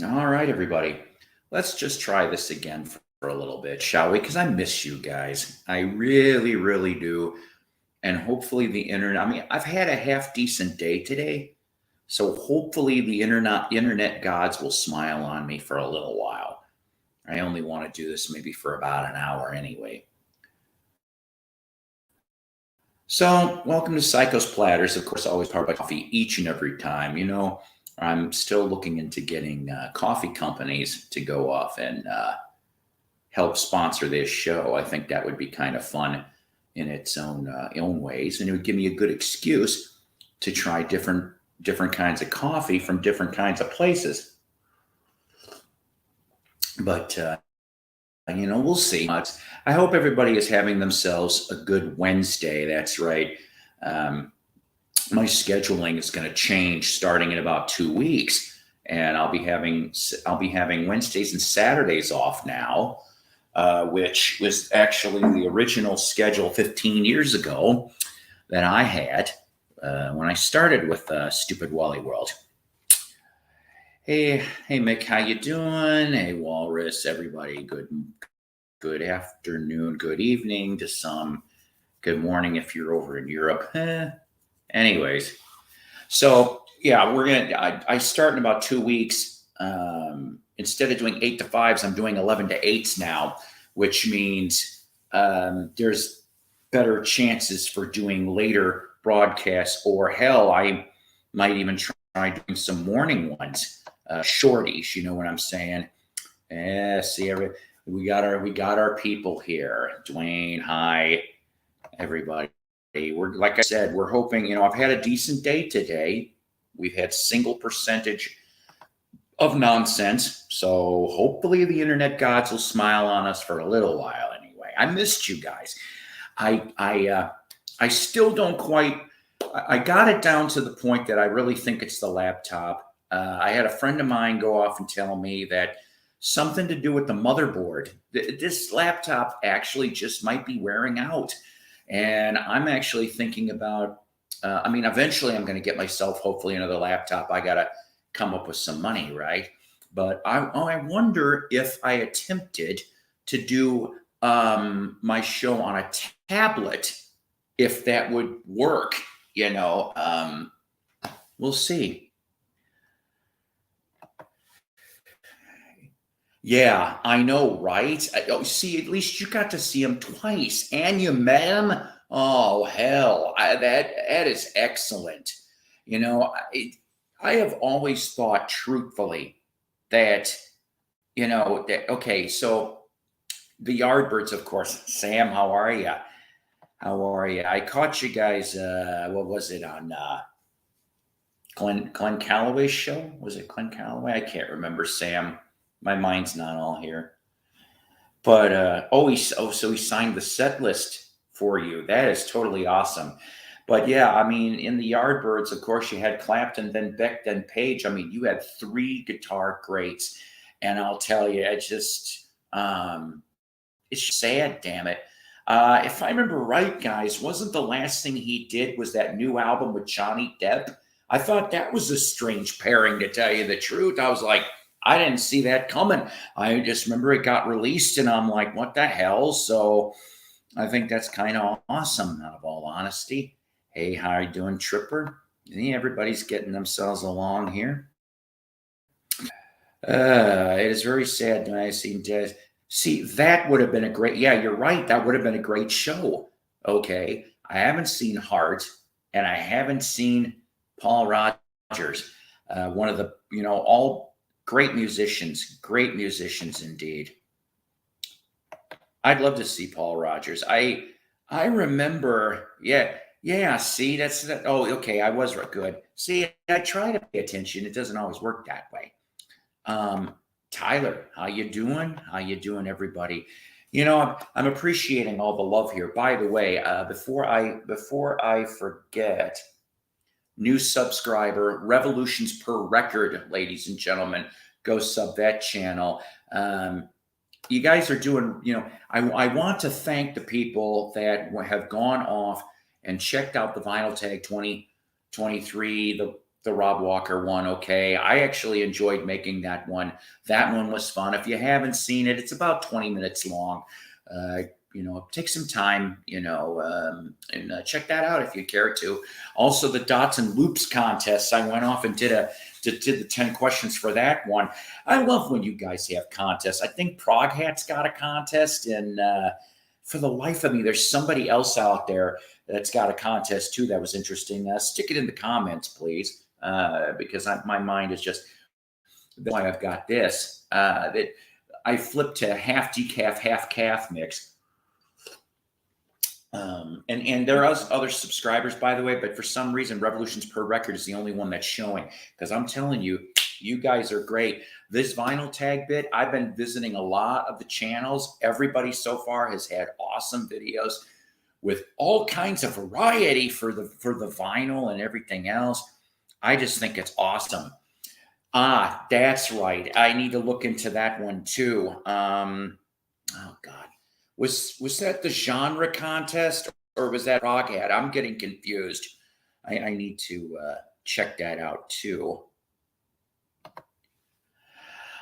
All right, everybody. Let's just try this again for a little bit, shall we? Because I miss you guys. I really, really do. And hopefully the internet, I mean, I've had a half decent day today. So hopefully the internet gods will smile on me for a little while. I only want to do this maybe for about an hour anyway. So, welcome to Psychos Platters. Of course, always powered by coffee each and every time. I'm still looking into getting coffee companies to go off and help sponsor this show. I think that would be kind of fun in its own ways, and it would give me a good excuse to try different kinds of coffee from different kinds of places. But we'll see. I hope everybody is having themselves a good Wednesday. That's right. My scheduling is going to change starting in about 2 weeks, and I'll be having Wednesdays and Saturdays off now, which was actually the original schedule 15 years ago that I had when I started with Stupid Wally World. Hey, Mick, how you doing? Hey, Walrus, everybody, good afternoon, good evening to some, good morning if you're over in Europe. Anyways, so yeah, I start in about 2 weeks. Instead of doing 8 to 5s, I'm doing 11 to 8s now, which means there's better chances for doing later broadcasts, or hell, I might even try doing some morning ones. Shorties, you know what I'm saying? See, we got our people here. Dwayne, hi, everybody. We're, like I said, we're hoping. I've had a decent day today. We've had single percentage of nonsense, so hopefully the internet gods will smile on us for a little while. Anyway, I missed you guys. I still don't quite. I got it down to the point that I really think it's the laptop. I had a friend of mine go off and tell me that something to do with the motherboard. This laptop actually just might be wearing out. And I'm actually thinking about, eventually I'm going to get myself, hopefully, another laptop. I got to come up with some money, right? But I wonder if I attempted to do my show on a tablet, if that would work, we'll see. Yeah, I know, right? See, at least you got to see him twice, and you met him. Oh hell, that is excellent. I have always thought, truthfully, that okay. So the Yardbirds, of course. Sam, how are you? How are you? I caught you guys. What was it on Glenn Calloway's show? Was it Glenn Calloway? I can't remember. Sam. My mind's not all here. But so he signed the set list for you. That is totally awesome. But yeah, in the Yardbirds, of course, you had Clapton, then Beck, then Page. You had 3 guitar greats, and I'll tell you, it's just sad. Damn it. If I remember right, guys, wasn't the last thing he did was that new album with Johnny Depp? I thought that was a strange pairing, to tell you the truth. I was like, I didn't see that coming. I just remember it got released, and I'm like, what the hell? So I think that's kind of awesome, out of all honesty. Hey, how are you doing, Tripper? Everybody's getting themselves along here. It is very sad when I see Des. See, that would have been a great. Yeah, you're right. That would have been a great show. Okay, I haven't seen Hart, and I haven't seen Paul Rogers. One of the, all great musicians indeed. I'd love to see Paul Rogers. I remember, yeah. See, that's that. Oh, okay. I was good. See, I try to pay attention. It doesn't always work that way. Tyler, how you doing? How you doing, everybody? I'm appreciating all the love here. By the way, before I forget. New subscriber, Revolutions Per Record, ladies and gentlemen. Go sub that channel. You guys are doing, I want to thank the people that have gone off and checked out the Vinyl Tag 2023, the the Rob Walker one. Okay. I actually enjoyed making that one. That one was fun. If you haven't seen it, it's about 20 minutes long. Take some time, and check that out if you care to. Also, the Dots and Loops contest. I went off and did the 10 questions for that one. I love when you guys have contests. I think Prague Hat's got a contest, and for the life of me, there's somebody else out there that's got a contest too that was interesting. Stick it in the comments, please, because my mind is just why I've got this. That I flipped to half decaf, half calf mix. And there are other subscribers, by the way, but for some reason, Revolutions Per Record is the only one that's showing, because I'm telling you, you guys are great. This vinyl tag bit, I've been visiting a lot of the channels. Everybody so far has had awesome videos with all kinds of variety for the vinyl and everything else. I just think it's awesome. That's right. I need to look into that one too. Oh God. Was that the genre contest, or was that Prague Hat? I'm getting confused. I need to check that out too.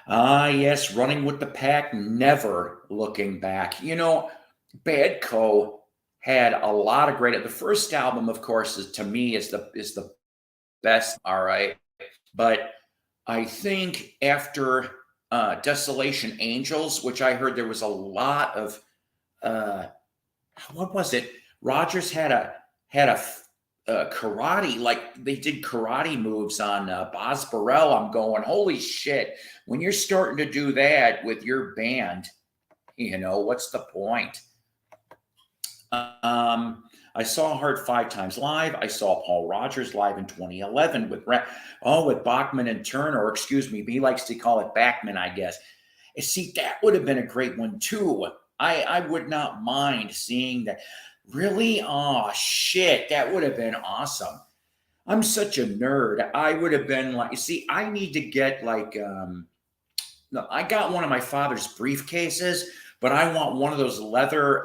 Yes, running with the pack, never looking back. Bad Co had a lot of great. The first album, of course, is the best. All right, but I think after Desolation Angels, which I heard there was a lot of. What was it? Rogers had a karate, like they did karate moves on Boz Burrell. I'm going, holy shit! When you're starting to do that with your band, what's the point? I saw Hart 5 times live. I saw Paul Rogers live in 2011 with Bachman and Turner, or excuse me, he likes to call it Bachman, I guess. See, that would have been a great one too. I would not mind seeing that. Really? Oh, shit. That would have been awesome. I'm such a nerd. I would have been like, see, I need to get like, no, I got one of my father's briefcases, but I want one of those leather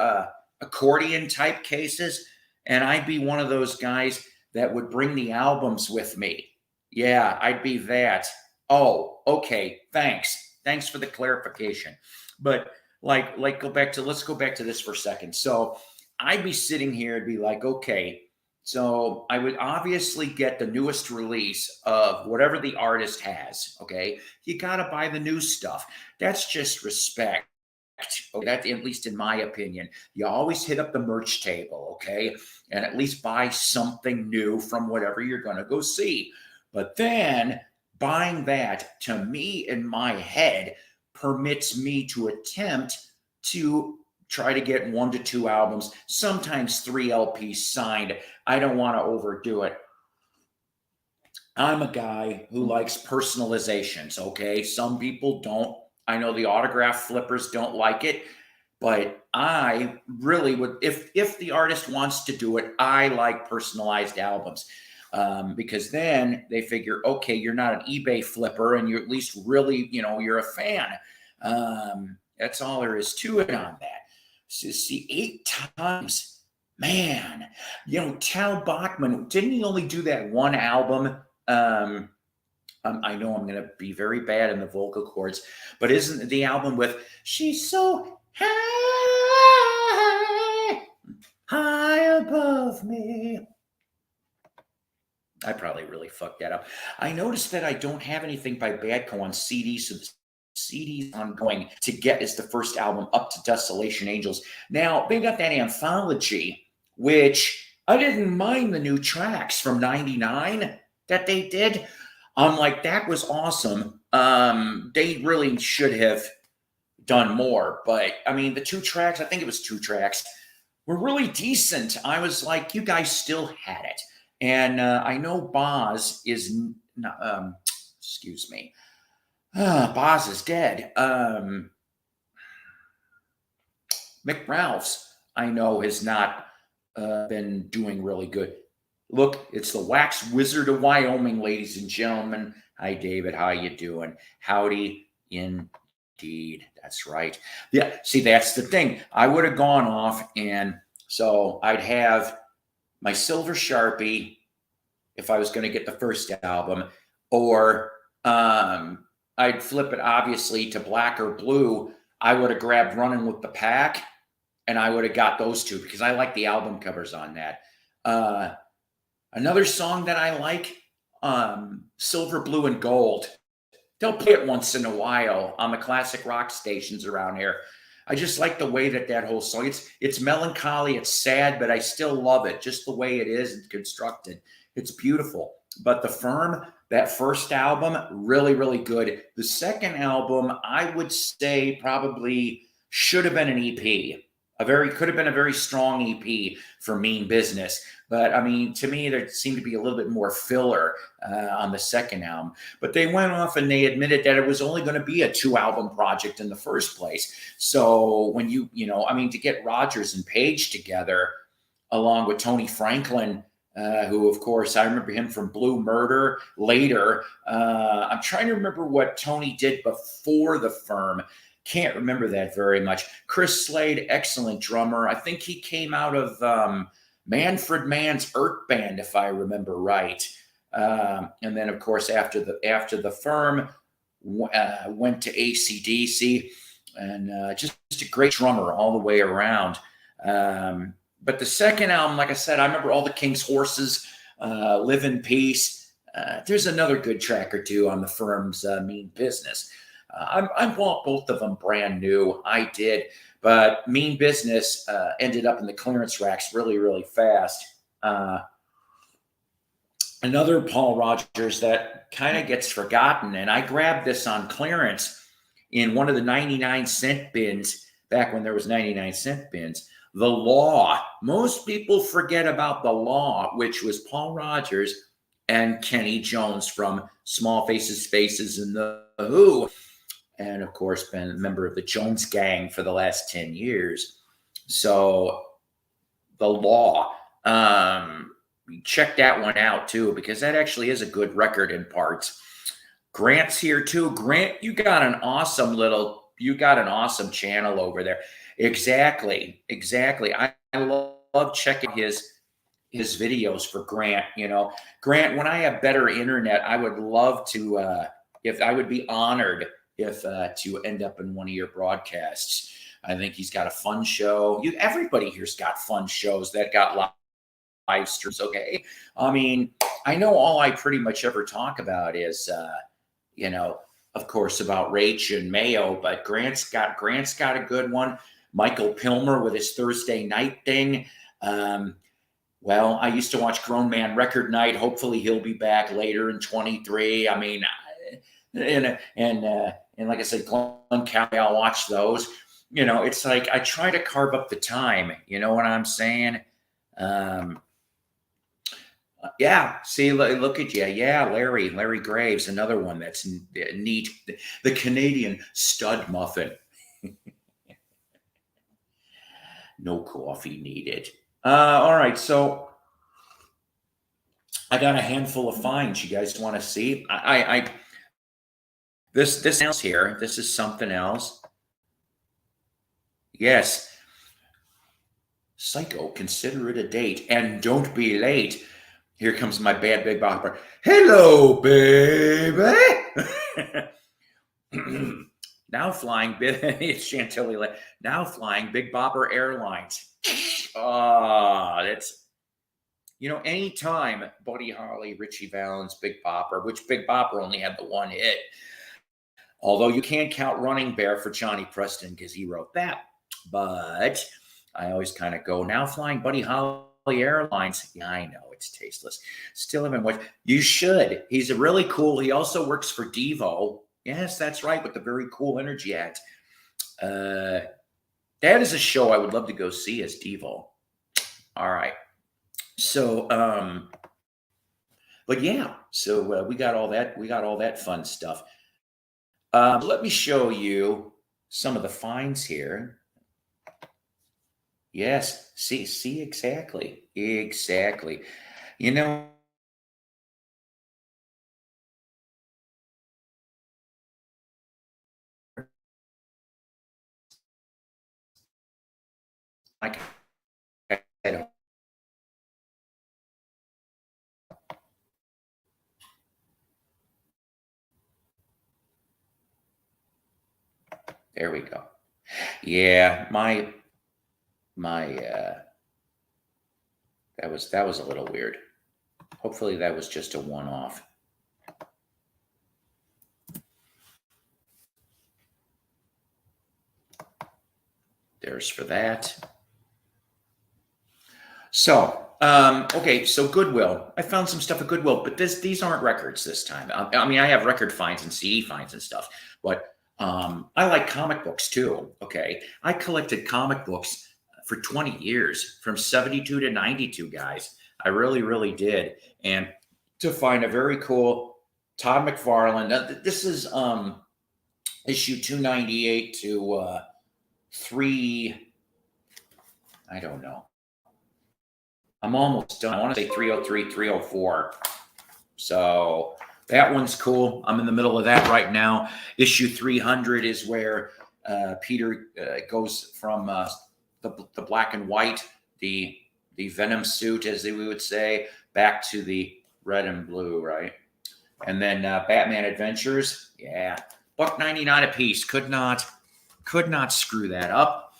accordion type cases. And I'd be one of those guys that would bring the albums with me. Yeah, I'd be that. Oh, okay. Thanks. Thanks for the clarification. But let's go back to this for a second. So I'd be sitting here and be like, okay, so I would obviously get the newest release of whatever the artist has. Okay. You got to buy the new stuff. That's just respect. Okay? That, at least in my opinion, you always hit up the merch table. Okay. And at least buy something new from whatever you're going to go see. But then buying that, to me, in my head, permits me to attempt to try to get 1 to 2 albums, sometimes 3 LPs signed. I don't want to overdo it. I'm a guy who likes personalizations, okay? Some people don't. I know the autograph flippers don't like it, but I really would, if the artist wants to do it, I like personalized albums. Because then they figure, okay, you're not an eBay flipper, and you're at least really, you're a fan. That's all there is to it on that. So, see, 8 times, man. Tal Bachman, didn't he only do that one album? I know I'm going to be very bad in the vocal cords, but isn't the album with "She's So High, High Above Me"? I probably really fucked that up. I noticed that I don't have anything by Bad Co on CD, so the CDs I'm going to get is the first album, Up to Desolation Angels. Now, they got that anthology, which I didn't mind the new tracks from '99 that they did. I'm like, that was awesome. They really should have done more. But, I mean, the 2 tracks, I think it was 2 tracks, were really decent. I was like, you guys still had it. And I know Boz is, excuse me, Boz is dead. McRalph's, I know, has not been doing really good. Look, it's the Wax Wizard of Wyoming, ladies and gentlemen. Hi, David. How you doing? Howdy, indeed. That's right. Yeah, see, that's the thing. I would have gone off, and so I'd have my silver Sharpie. if I was going to get the first album, or I'd flip it obviously to black or blue. I would have grabbed Running with the Pack, and I would have got those two because I like the album covers on that. Another song that I like, Silver, Blue, and Gold. They'll play it once in a while on the classic rock stations around here. I just like the way that whole song. It's melancholy, it's sad, but I still love it just the way it is and constructed. It's beautiful. But The Firm, that first album, really, really good. The second album, I would say probably should have been an EP. Could have been a very strong EP for Mean Business. But I mean, to me, there seemed to be a little bit more filler on the second album. But they went off and they admitted that it was only going to be a 2-album project in the first place. So when to get Rodgers and Page together, along with Tony Franklin, who, of course, I remember him from Blue Murder later. I'm trying to remember what Tony did before The Firm. Can't remember that very much. Chris Slade, excellent drummer. I think he came out of Manfred Mann's Earth Band, if I remember right. And then, of course, after the Firm, went to AC/DC, and just a great drummer all the way around. But the second album, like I said, I remember All the King's Horses, Live in Peace. There's another good track or two on The Firm's Mean Business. I bought both of them brand new. I did. But Mean Business ended up in the clearance racks really, really fast. Another Paul Rodgers that kind of gets forgotten, and I grabbed this on clearance in one of the 99-cent bins back when there was 99-cent bins. The Law. Most people forget about The Law, which was Paul Rodgers and Kenny Jones from Small Faces, Faces, and The Who. And, of course, been a member of the Jones Gang for the last 10 years. So, The Law. Check that one out, too, because that actually is a good record in parts. Grant's here, too. Grant, you got an awesome channel over there. Exactly. I love checking his videos for Grant. Grant, when I have better internet, I would love to, I would be honored if to end up in one of your broadcasts. I think he's got a fun show. Everybody here's got fun shows that got live streams. Okay, I mean, I know all I pretty much ever talk about is, of course, about Rach and Mayo, but Grant's got a good one. Michael Pilmer with his Thursday night thing. Well, I used to watch Grown Man Record Night. Hopefully, he'll be back later in 23. I mean, and like I said, Glen County, I'll watch those. It's like I try to carve up the time. You know what I'm saying? Yeah. See, look at you. Yeah, Larry Graves, another one that's neat. The Canadian Stud Muffin. No coffee needed. All right, so I got a handful of finds. You guys want to see? This else here. This is something else. Yes. Psycho, consider it a date, and don't be late. Here comes my bad Big Bopper. Hello, baby. Now flying it's Chantilly. Now flying Big Bopper Airlines. That's anytime Buddy Holly, Richie Valens, Big Bopper, which Big Bopper only had the one hit. Although you can't count Running Bear for Johnny Preston because he wrote that. But I always kind of go, now flying Buddy Holly Airlines. Yeah, I know it's tasteless. Still haven't watched. You should. He's a really cool. He also works for Devo. Yes, that's right, with the Very Cool Energy Act. That is a show I would love to go see as Devo. All right. So, but yeah, so we got all that fun stuff. Let me show you some of the finds here. Yes, see, exactly. I don't There we go. Yeah, that was a little weird. Hopefully that was just a one-off. There's for that. So, okay, so Goodwill. I found some stuff at Goodwill, but these aren't records this time. I mean, I have record finds and CD finds and stuff, but I like comic books too. Okay, I collected comic books for 20 years, from 72 to 92, guys. I really, really did. And to find a very cool Todd McFarlane. This is issue 298 to 3. I don't know. I'm almost done. I want to say 303, 304. So that one's cool. I'm in the middle of that right now. Issue 300 is where Peter goes from the black and white, the Venom suit, as we would say, back to the red and blue, right? And then Batman Adventures, yeah, $1.99 a piece. Could not screw that up.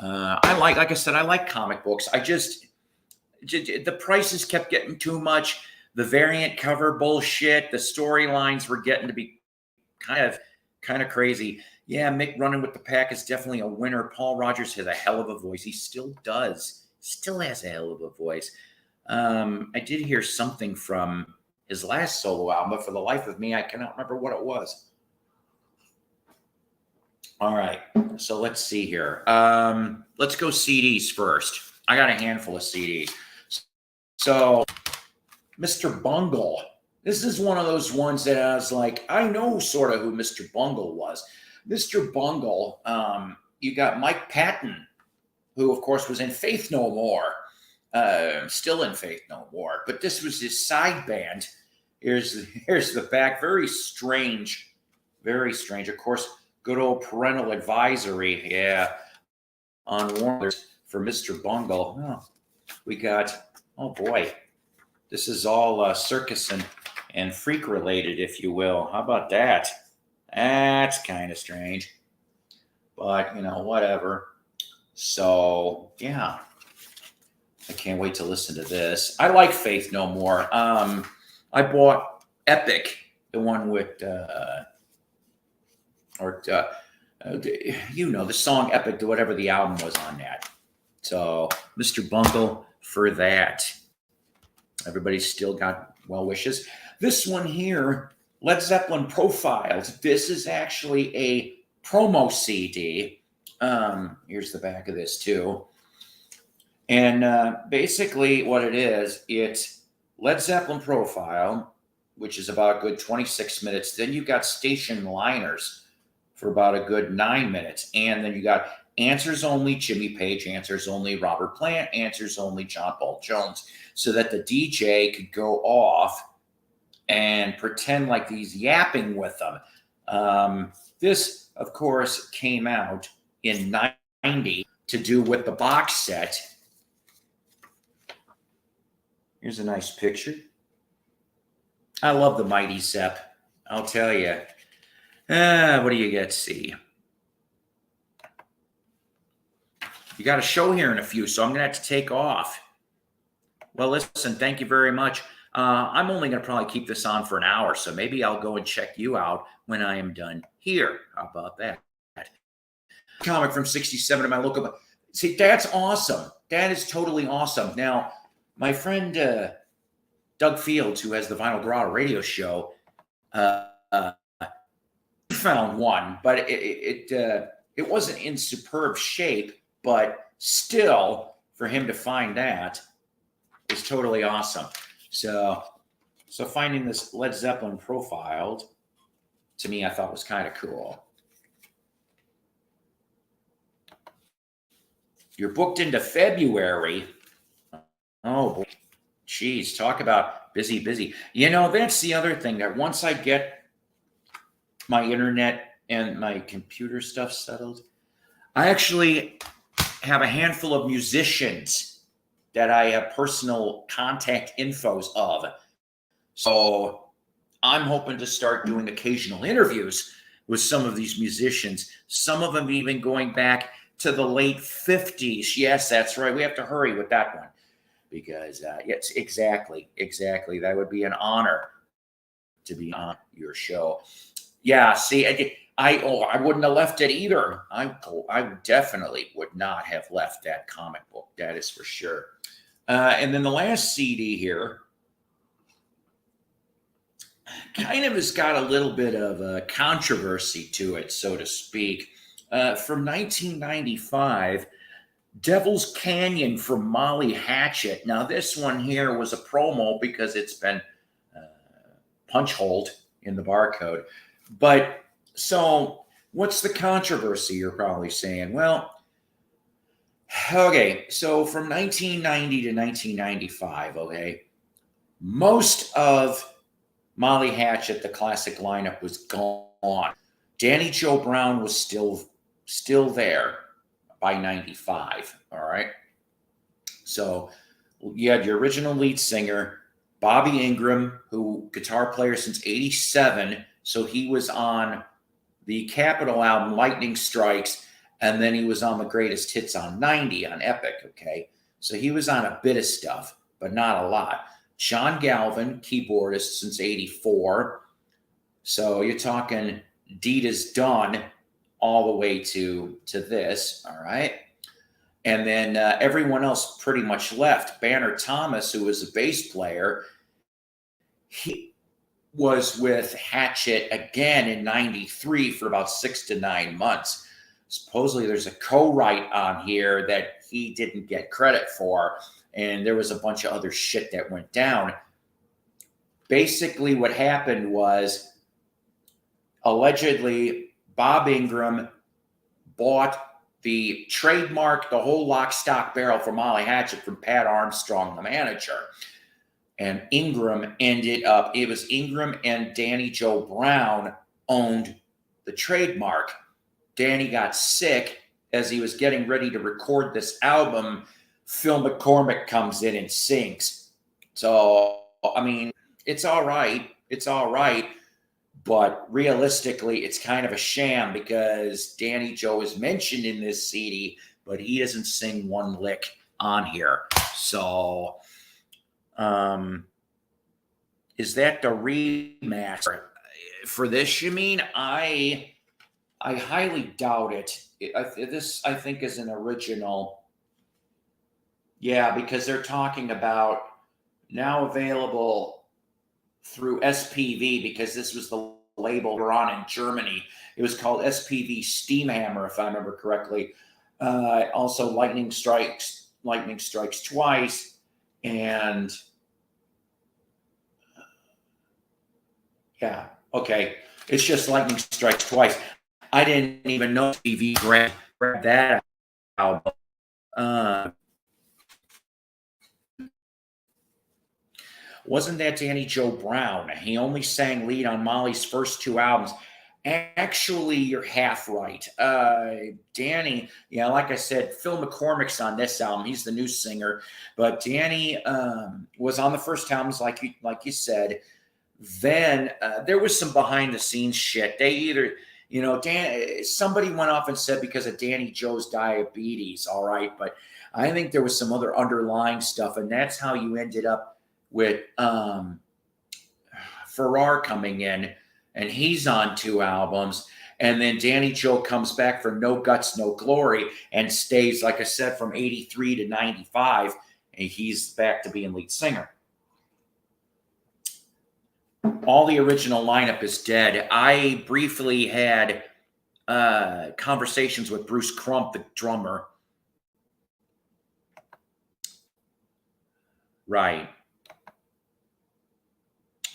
Like I said, I like comic books. The prices kept getting too much. The variant cover bullshit. The storylines were getting to be kind of crazy. Yeah, Mick running with the pack is definitely a winner. Paul Rogers has a hell of a voice. He still does. Still has a hell of a voice. I did hear something from his last solo album, but for the life of me, I cannot remember what it was. All right, so let's see here. Let's go CDs first. I got a handful of CDs. So, Mr. Bungle. This is one of those ones that I was like, I know sort of who Mr. Bungle was. Mr. Bungle, you got Mike Patton, who, of course, was in Faith No More. Still in Faith No More. But this was his side band. Here's the back. Very strange. Very strange. Of course, good old parental advisory. Yeah. On Warner's for Mr. Bungle. Oh, we got, oh boy. This is all circus and freak related, if you will. How about that? That's kind of strange. But, whatever. So, yeah. I can't wait to listen to this. I like Faith No More. I bought Epic, the one with, the song Epic, whatever the album was on that. So, Mr. Bungle for that. Everybody's still got well wishes. This one here, Led Zeppelin Profiled. This is actually a promo CD. Here's the back of this too. And basically what it is, it's Led Zeppelin Profile, which is about a good 26 minutes. Then you've got Station Liners for about a good 9 minutes. And then you got Answers Only Jimmy Page, Answers Only Robert Plant, Answers Only John Paul Jones, so that the DJ could go off and pretend like he's yapping with them. This, of course, came out in 90 to do with the box set. Here's a nice picture. I love the Mighty Zepp. I'll tell you. What do you get to see? You got a show here in a few, so I'm going to have to take off. Well, listen, thank you very much. I'm only going to probably keep this on for an hour, so maybe I'll go and check you out when I am done here. How about that? Comic from 67 in my local. See, that's awesome. That is totally awesome. Now, my friend Doug Fields, who has the Vinyl Gras radio show, found one, but it wasn't in superb shape. But still, for him to find that is totally awesome. So finding this Led Zeppelin Profiled, to me, I thought was kind of cool. You're booked into February. Oh, boy. Geez, talk about busy. That's the other thing, that once I get my internet and my computer stuff settled, I actually have a handful of musicians that I have personal contact infos of. So I'm hoping to start doing occasional interviews with some of these musicians, some of them even going back to the late 50s. Yes, that's right. We have to hurry with that one because, yes, exactly. That would be an honor to be on your show. Yeah, see, I wouldn't have left it either. I definitely would not have left that comic book. That is for sure. And then the last CD here kind of has got a little bit of a controversy to it, so to speak. From 1995, Devil's Canyon from Molly Hatchet. Now, this one here was a promo because it's been punch holed in the barcode. But so what's the controversy, you're probably saying? Well, okay, so from 1990 to 1995, okay, most of Molly Hatchet, the classic lineup, was gone. Danny Joe Brown was still there by 95, all right? So you had your original lead singer, Bobby Ingram, who guitar player since 87, so he was on the Capitol album, Lightning Strikes, and then he was on the Greatest Hits on 90 on Epic, okay? So he was on a bit of stuff, but not a lot. John Galvin, keyboardist since 84. So you're talking Dita's Done all the way to this, all right? And then everyone else pretty much left. Banner Thomas, who was a bass player, he was with Hatchet again in 93 for about 6 to 9 months. Supposedly there's a co-write on here that he didn't get credit for, and there was a bunch of other shit that went down. Basically what happened was, allegedly, Bob Ingram bought the trademark, the whole lock, stock, barrel for Molly Hatchet from Pat Armstrong, the manager. And Ingram ended up, it was Ingram and Danny Joe Brown owned the trademark. Danny got sick as he was getting ready to record this album. Phil McCormick comes in and sings. So, I mean, it's all right. But realistically, it's kind of a sham because Danny Joe is mentioned in this CD, but he doesn't sing one lick on here. So, is that the remaster for this? You mean? I highly doubt it. This, I think, is an original. Yeah, because they're talking about now available through SPV, because this was the label we're on in Germany. It was called SPV Steamhammer, if I remember correctly. Also, Lightning Strikes Twice, and yeah, okay. It's just Lightning Strikes Twice. I didn't even know TV grabbed that album. Wasn't that Danny Joe Brown? He only sang lead on Molly's first 2 albums. Actually, you're half right. Danny, yeah, like I said, Phil McCormick's on this album. He's the new singer. But Danny was on the first albums, like you said. Then there was some behind-the-scenes shit. They either, somebody went off and said because of Danny Joe's diabetes, all right? But I think there was some other underlying stuff, and that's how you ended up with Farrar coming in, and he's on 2 albums. And then Danny Joe comes back for No Guts, No Glory and stays, like I said, from 83 to 95, and he's back to being lead singer. All the original lineup is dead. I briefly had conversations with Bruce Crump, the drummer. Right.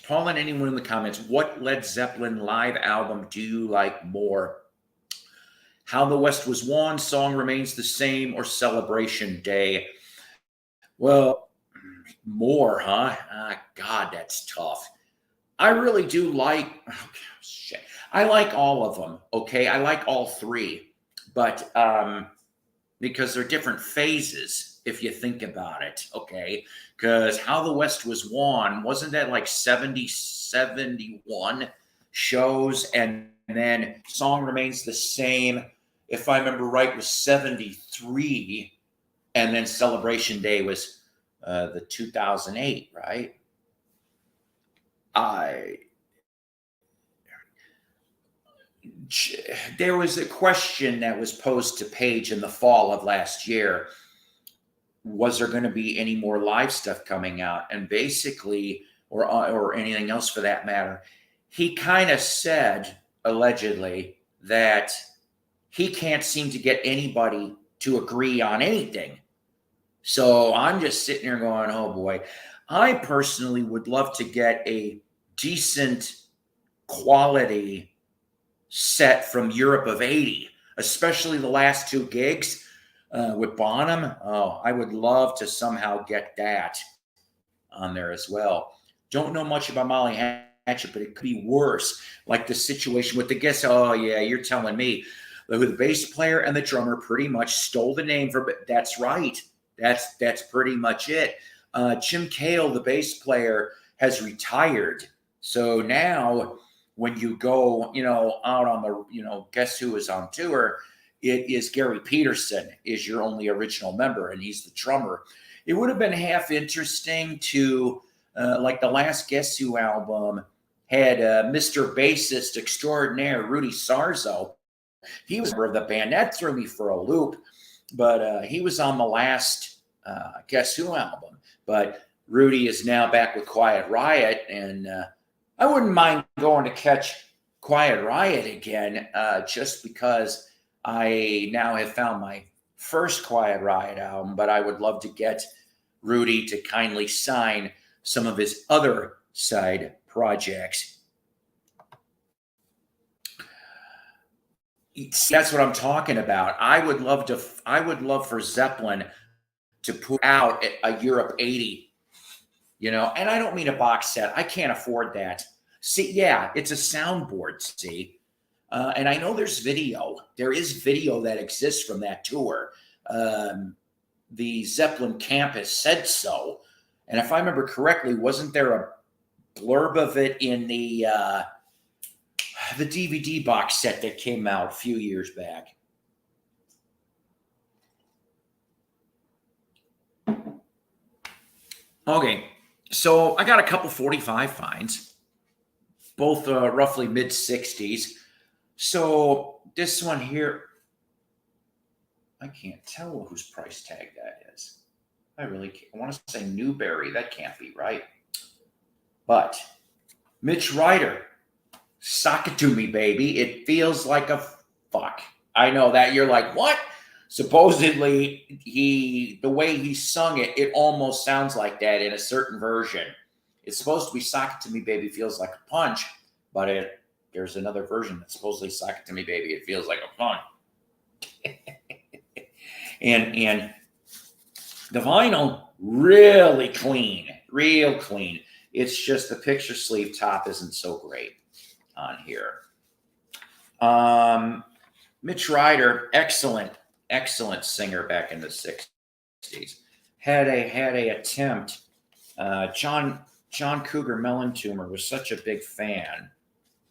Paul and anyone in the comments, what Led Zeppelin live album do you like more? How the West Was Won, Song Remains the Same, or Celebration Day? Well, more, huh? God, that's tough. I really do like, shit. I like all of them, okay? I like all 3, but because they're different phases, if you think about it, okay? Because How the West Was Won, wasn't that like 70, 71 shows? And then song remains the same. If I remember right, it was 73. And then Celebration Day was the 2008, right? There was a question that was posed to Paige in the fall of last year. Was there going to be any more live stuff coming out? And basically, or anything else for that matter, he kind of said, allegedly, that he can't seem to get anybody to agree on anything. So I'm just sitting here going, oh boy. I personally would love to get a decent quality set from Europe of 80, especially the last two gigs with Bonham. Oh, I would love to somehow get that on there as well. Don't know much about Molly Hatchet, but it could be worse. Like the situation with the guest. Oh yeah, you're telling me who the bass player and the drummer pretty much stole the name from. That's right. That's pretty much it. Jim Cale, the bass player, has retired. So now when you go, out on the, guess who is on tour? It is Gary Peterson is your only original member, and he's the drummer. It would have been half interesting to, like the last Guess Who album had Mr. Bassist Extraordinaire Rudy Sarzo. He was a member of the band. That threw me for a loop, but he was on the last Guess Who album. But Rudy is now back with Quiet Riot, and I wouldn't mind going to catch Quiet Riot again, just because I now have found my first Quiet Riot album, but I would love to get Rudy to kindly sign some of his other side projects. That's what I'm talking about. I would love for Zeppelin to put out a Europe 80, and I don't mean a box set. I can't afford that. See, yeah, it's a soundboard, see? And I know there's video. There is video that exists from that tour. The Zeppelin campus said so. And if I remember correctly, wasn't there a blurb of it in the DVD box set that came out a few years back? Okay, so I got a couple 45 finds, both roughly mid-60s. So this one here, I can't tell whose price tag that is. I really can't. I want to say Newberry. That can't be right. But Mitch Ryder, sock it to me, baby. It feels like a fuck. I know that you're like, what? Supposedly, the way he sung it, it almost sounds like that in a certain version. It's supposed to be sock it to me, baby, feels like a punch, but there's another version that's supposedly sock it to me, baby, it feels like a punch. and the vinyl, really clean, real clean. It's just the picture sleeve top isn't so great on here. Mitch Ryder, excellent singer back in the 60s. Had a attempt. John Cougar Mellentumor was such a big fan.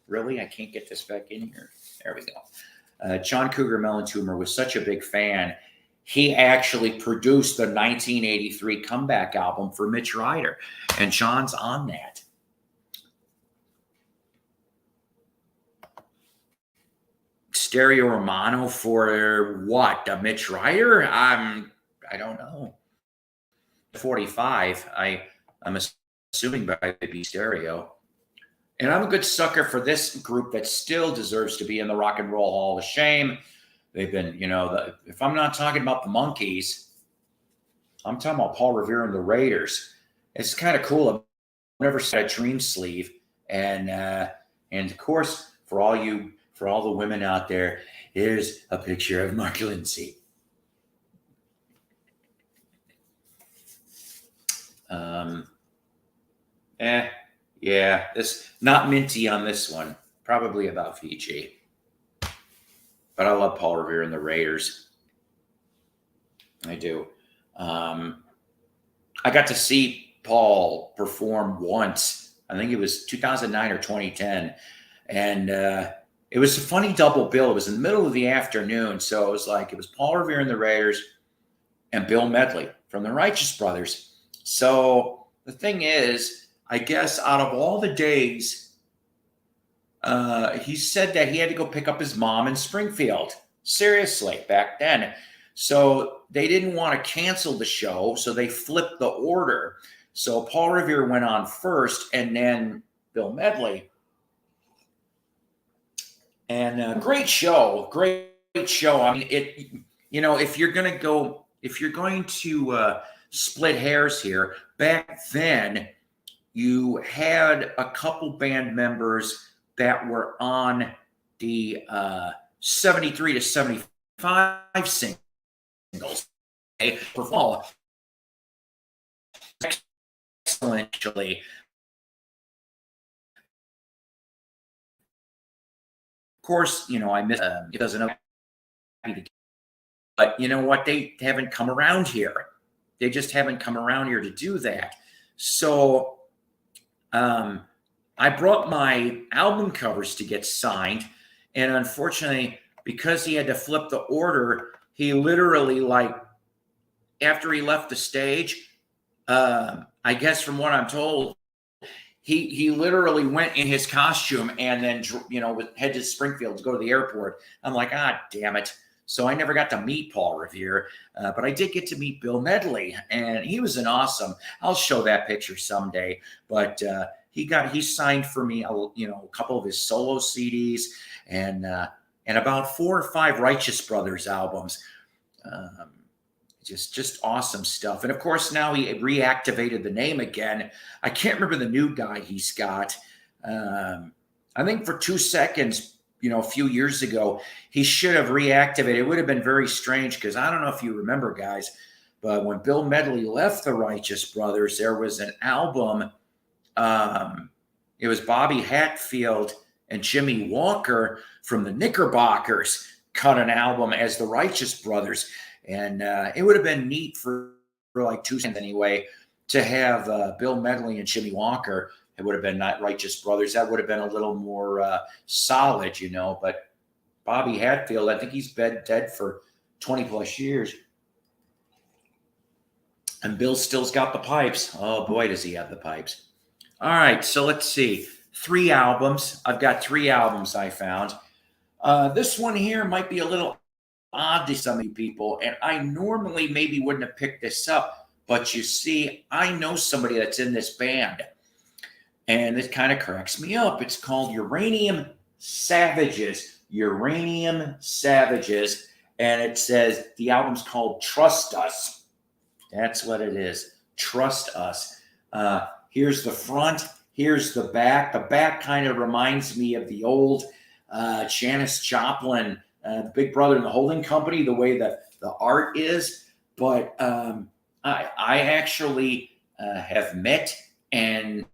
Really? I can't get this back in here. There we go. John Cougar Mellentumor was such a big fan. He actually produced the 1983 comeback album for Mitch Ryder, and John's on that. Stereo Romano for what? Mitch Ryder? I don't know. 45. I'm assuming by the stereo. And I'm a good sucker for this group that still deserves to be in the Rock and Roll Hall of Shame. They've been, if I'm not talking about the Monkees, I'm talking about Paul Revere and the Raiders. It's kind of cool. I've never seen a Dream sleeve, and of course, for all the women out there, here's a picture of Mark Lindsay. Yeah, this not minty on this one. Probably about Fiji. But I love Paul Revere and the Raiders. I do. I got to see Paul perform once. I think it was 2009 or 2010. And it was a funny double bill. It was in the middle of the afternoon. So it was Paul Revere and the Raiders and Bill Medley from the Righteous Brothers. So the thing is, I guess out of all the days, he said that he had to go pick up his mom in Springfield. Seriously, back then. So they didn't want to cancel the show, so they flipped the order. So Paul Revere went on first, and then Bill Medley. And great show. I mean, if you're going to split hairs here, back then you had a couple band members that were on the 73 to 75 singles. Excellently. Of course, I miss it doesn't know, but you know what? They haven't come around here. They just haven't come around here to do that. So I brought my album covers to get signed, and unfortunately, because he had to flip the order, he literally, like, after he left the stage, I guess from what I'm told, he literally went in his costume and then, head to Springfield to go to the airport. I'm like, damn it. So I never got to meet Paul Revere, but I did get to meet Bill Medley, and he was an awesome. I'll show that picture someday. But he signed for me, a couple of his solo CDs and about 4 or 5 Righteous Brothers albums. Just awesome stuff. And of course, now he reactivated the name again. I can't remember the new guy he's got. I think for 2 seconds, a few years ago, he should have reactivated. It would have been very strange because I don't know if you remember, guys, but when Bill Medley left the Righteous Brothers, there was an album. It was Bobby Hatfield and Jimmy Walker from the Knickerbockers cut an album as the Righteous Brothers. And it would have been neat for like 2 seconds anyway to have Bill Medley and Jimmy Walker. It would have been not Righteous Brothers. That would have been a little more solid, But Bobby Hatfield, I think he's been dead for 20 plus years. And Bill still's got the pipes. Oh, boy, does he have the pipes. All right, so let's see. 3 albums. I've got 3 albums I found. This one here might be a little odd to some of you people, and I normally maybe wouldn't have picked this up, but you see, I know somebody that's in this band, and it kind of cracks me up. It's called Uranium Savages. Uranium Savages, and it says the album's called Trust Us. That's what it is. Trust Us. Here's the front. Here's the back. The back kind of reminds me of the old Janis Joplin, the Big Brother and the Holding Company, the way that the art is. But I actually have met and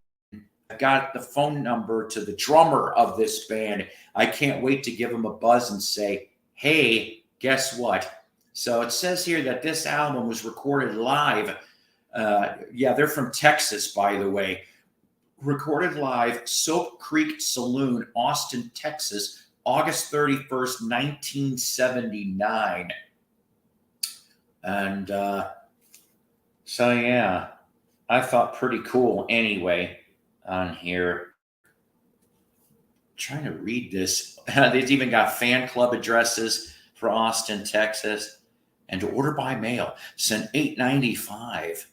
got the phone number to the drummer of this band. I can't wait to give him a buzz and say, hey, guess what? So it says here that this album was recorded live. They're from Texas, by the way. Recorded live, Soap Creek Saloon, Austin, Texas, August 31st, 1979. And so, yeah, I thought pretty cool anyway on here. Trying to read this. They've even got fan club addresses for Austin, Texas, and to order by mail. Send $8.95.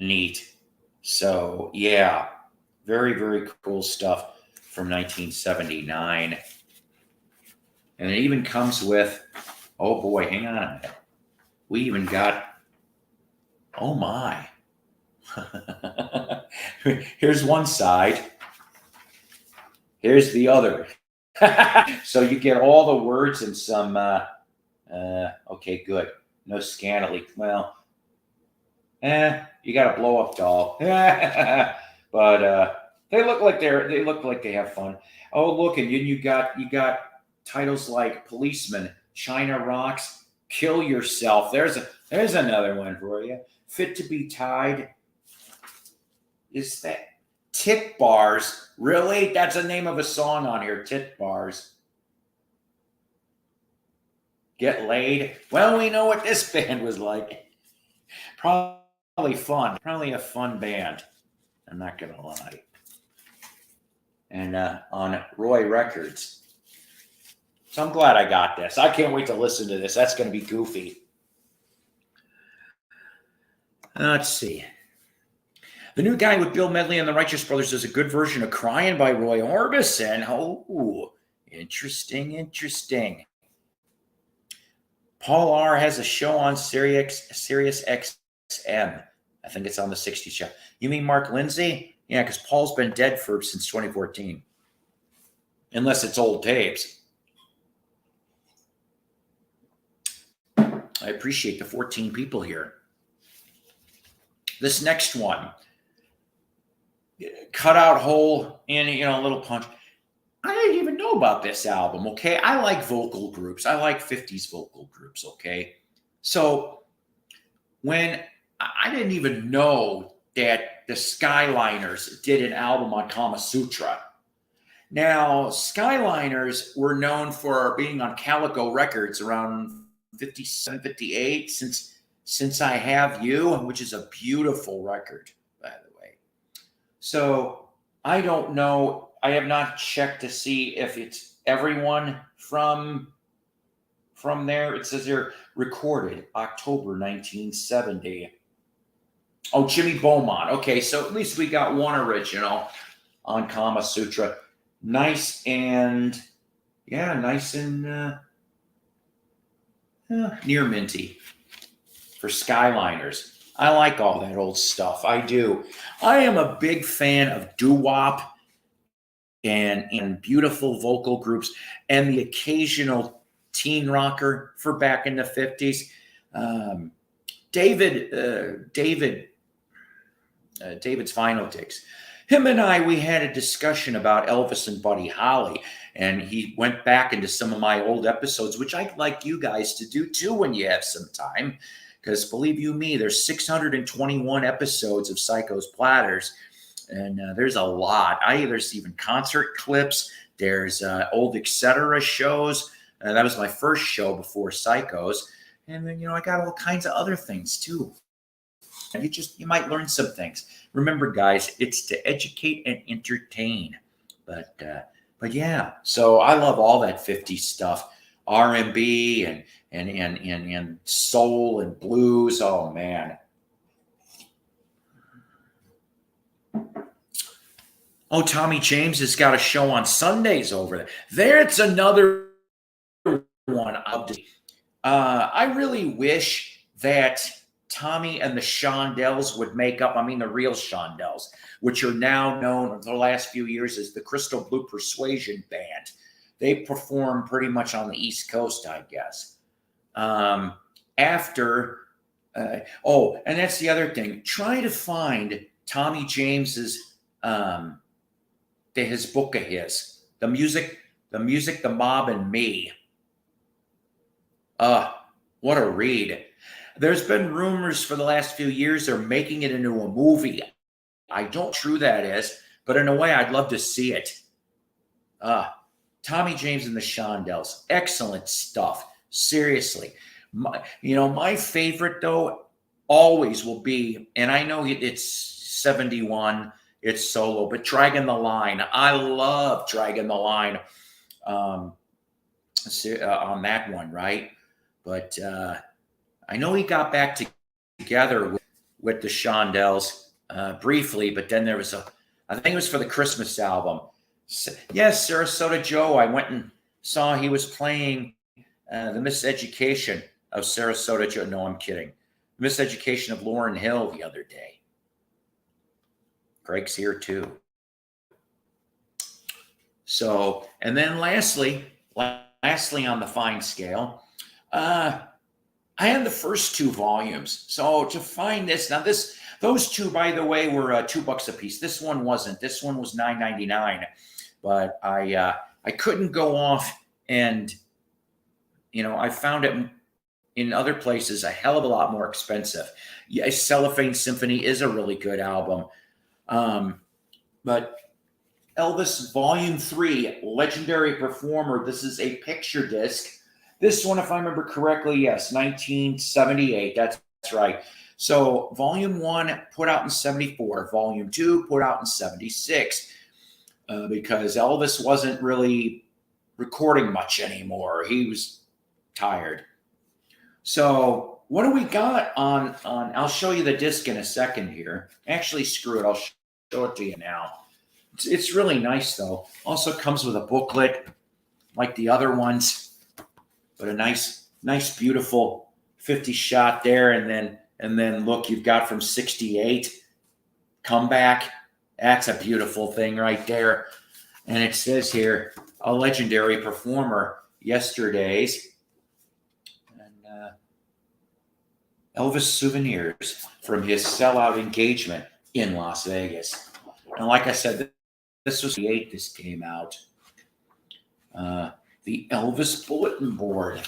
Neat. So, yeah, very, very cool stuff from 1979. And it even comes with, oh boy, hang on a minute. We even got, oh my. Here's one side. Here's the other. So you get all the words and some, okay, good. No scantily. Well, you got a blow up doll. But they look like they have fun. Oh, look, and you got titles like Policeman, China Rocks, Kill Yourself. There's another one for you. Fit to be Tied. Is that Tit Bars. Really? That's the name of a song on here. Tit Bars. Get laid. Well, we know what this band was like. Probably fun. Probably a fun band. I'm not going to lie. And on Roy Records. So I'm glad I got this. I can't wait to listen to this. That's going to be goofy. Let's see. The new guy with Bill Medley and the Righteous Brothers is a good version of Crying by Roy Orbison. Oh, interesting. Paul R. has a show on Sirius XM. I think it's on the 60s show. You mean Mark Lindsay? Yeah, because Paul's been dead since 2014. Unless it's old tapes. I appreciate the 14 people here. This next one. Cut out hole and a little punch. I didn't even know about this album, okay? I like vocal groups. I like 50s vocal groups, okay? So when I didn't even know that the Skyliners did an album on Kama Sutra. Now, Skyliners were known for being on Calico Records around 57, 58, since I Have You, which is a beautiful record, by the way. So I don't know. I have not checked to see if it's everyone from there. It says here recorded October 1970. Oh, Jimmy Beaumont. Okay, so at least we got one original on Kama Sutra. Nice and near minty for Skyliners. I like all that old stuff. I do. I am a big fan of doo-wop and beautiful vocal groups and the occasional teen rocker for back in the 50s. David's Vinyl Dicks. Him and we had a discussion about Elvis and Buddy Holly, and he went back into some of my old episodes, which I'd like you guys to do too when you have some time, because believe you me, there's 621 episodes of Psycho's Platters, and there's a lot. There's even concert clips. There's old Etc. shows. That was my first show before Psychos, and then I got all kinds of other things too. You might learn some things. Remember, guys, it's to educate and entertain. But yeah, so I love all that 50s stuff, R&B and soul and blues. Oh man. Oh, Tommy James has got a show on Sundays over there. There's another one. I really wish that Tommy and the Shondells would make up, the real Shondells, which are now known for the last few years as the Crystal Blue Persuasion Band. They perform pretty much on the East Coast, I guess. And that's the other thing. Try to find Tommy James's, his book of his, The Music, The Mob and Me. What a read. There's been rumors for the last few years they're making it into a movie. I don't know how true that is, but in a way, I'd love to see it. Tommy James and the Shondells. Excellent stuff. Seriously. My favorite, though, always will be, and I know it's 71, it's solo, but Dragging the Line. I love Dragging the Line on that one, right? But I know he got back together with the Shondells briefly, but then there was I think it was for the Christmas album. Yes, Sarasota Joe. I went and saw he was playing the Miseducation of Sarasota Joe. No, I'm kidding. Miseducation of Lauryn Hill the other day. Greg's here too. So, and then lastly on the fine scale, I had the first two volumes. So to find this, those two, by the way, were $2 a piece. This one wasn't. This one was $9.99. But I couldn't go off and, I found it in other places a hell of a lot more expensive. Yeah, Cellophane Symphony is a really good album. But Elvis Volume 3, Legendary Performer. This is a picture disc. This one, if I remember correctly, yes, 1978. That's right. So Volume 1 put out in 74. Volume 2 put out in 76. Because Elvis wasn't really recording much anymore. He was tired. So what do we got on I'll show you the disc in a second here. Actually, screw it. I'll show it to you now. It's really nice, though. Also comes with a booklet like the other ones, but a nice, beautiful 50 shot there. And then look, you've got from 68 Comeback. That's a beautiful thing right there. And it says here, a legendary performer, Yesterdays. And Elvis souvenirs from his sellout engagement in Las Vegas. And like I said, this was the 8th this came out. The Elvis Bulletin Board.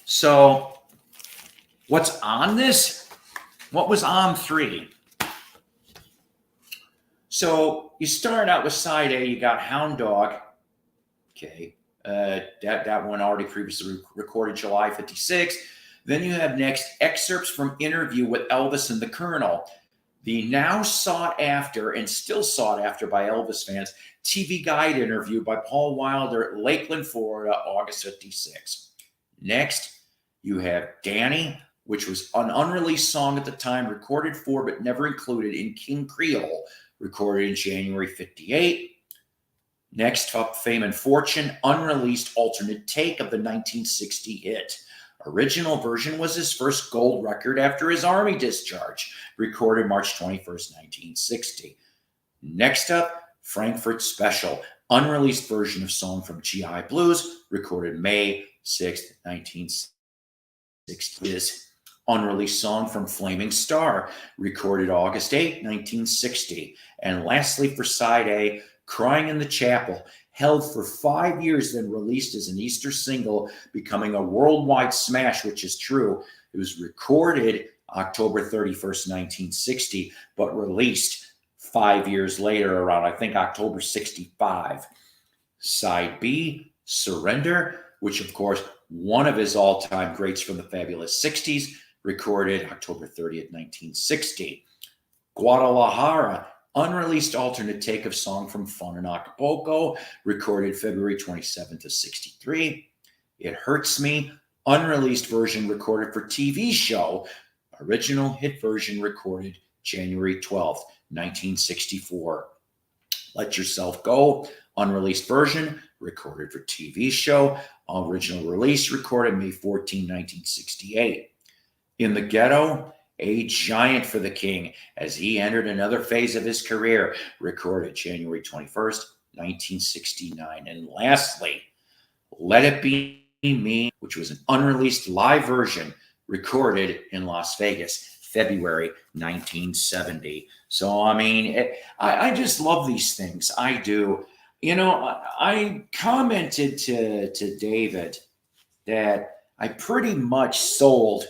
So what's on this? What was on 3? So you start out with side A, you got Hound Dog. Okay. That one already previously recorded July 56. Then you have next excerpts from interview with Elvis and the Colonel. The now sought after and still sought after by Elvis fans TV Guide interview by Paul Wilder at Lakeland, Florida, August 56. Next, you have Danny, which was an unreleased song at the time, recorded for but never included in King Creole, recorded in January 58. Next up, Fame and Fortune, unreleased alternate take of the 1960 hit. Original version was his first gold record after his Army discharge, recorded March 21st, 1960. Next up, Frankfurt Special, unreleased version of song from GI Blues, recorded May 6th, 1960. This unreleased song from Flaming Star, recorded August 8, 1960. And lastly, for side A, Crying in the Chapel, held for 5 years, then released as an Easter single, becoming a worldwide smash, which is true. It was recorded October 31st, 1960, but released 5 years later, around, I think, October 65. Side B, Surrender, which, of course, one of his all-time greats from the fabulous 60s, recorded October 30th, 1960. Guadalajara, unreleased alternate take of song from Fun in Acapulco, recorded February 27th of 63. It Hurts Me, unreleased version recorded for TV show, original hit version recorded January 12th, 1964. Let Yourself Go, unreleased version recorded for TV show, original release recorded May 14, 1968. In the Ghetto, a giant for the King as he entered another phase of his career, recorded January 21st, 1969. And lastly, Let It Be Me, which was an unreleased live version recorded in Las Vegas, February 1970. So, I mean, I just love these things. I do. You know, I commented to David that I pretty much sold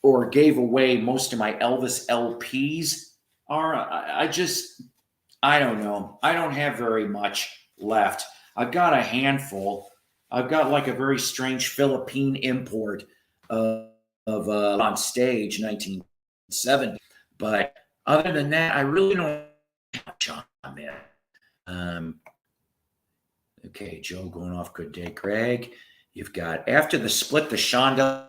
or gave away most of my Elvis LPs. I don't know. I don't have very much left. I've got a handful. I've got like a very strange Philippine import of On Stage 1970. But other than that, I really don't have much on there. Okay, Joe going off. Good day, Craig. You've got, after the split, the Shondells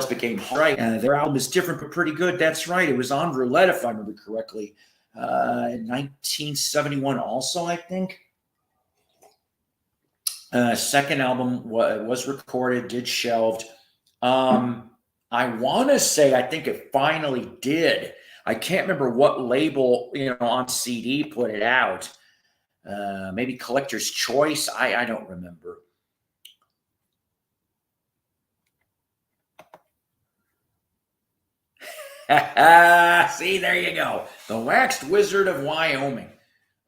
became right. Their album is different but pretty good. That's right. It was on Roulette, if I remember correctly, in 1971 also, I think. Second album was recorded, did shelved. I want to say, I think it finally did. I can't remember what label, on CD put it out. Maybe Collector's Choice. I don't remember. See, there you go. The Waxed Wizard of Wyoming,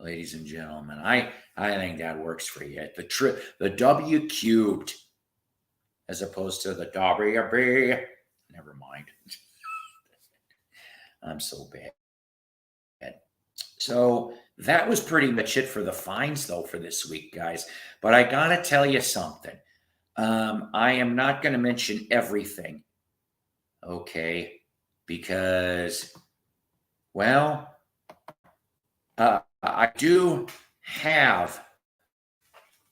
ladies and gentlemen. I think that works for you. The W cubed, as opposed to the W. Never mind. I'm so bad. So that was pretty much it for the fines, though, for this week, guys. But I got to tell you something. I am not going to mention everything, okay? Because, well, I do have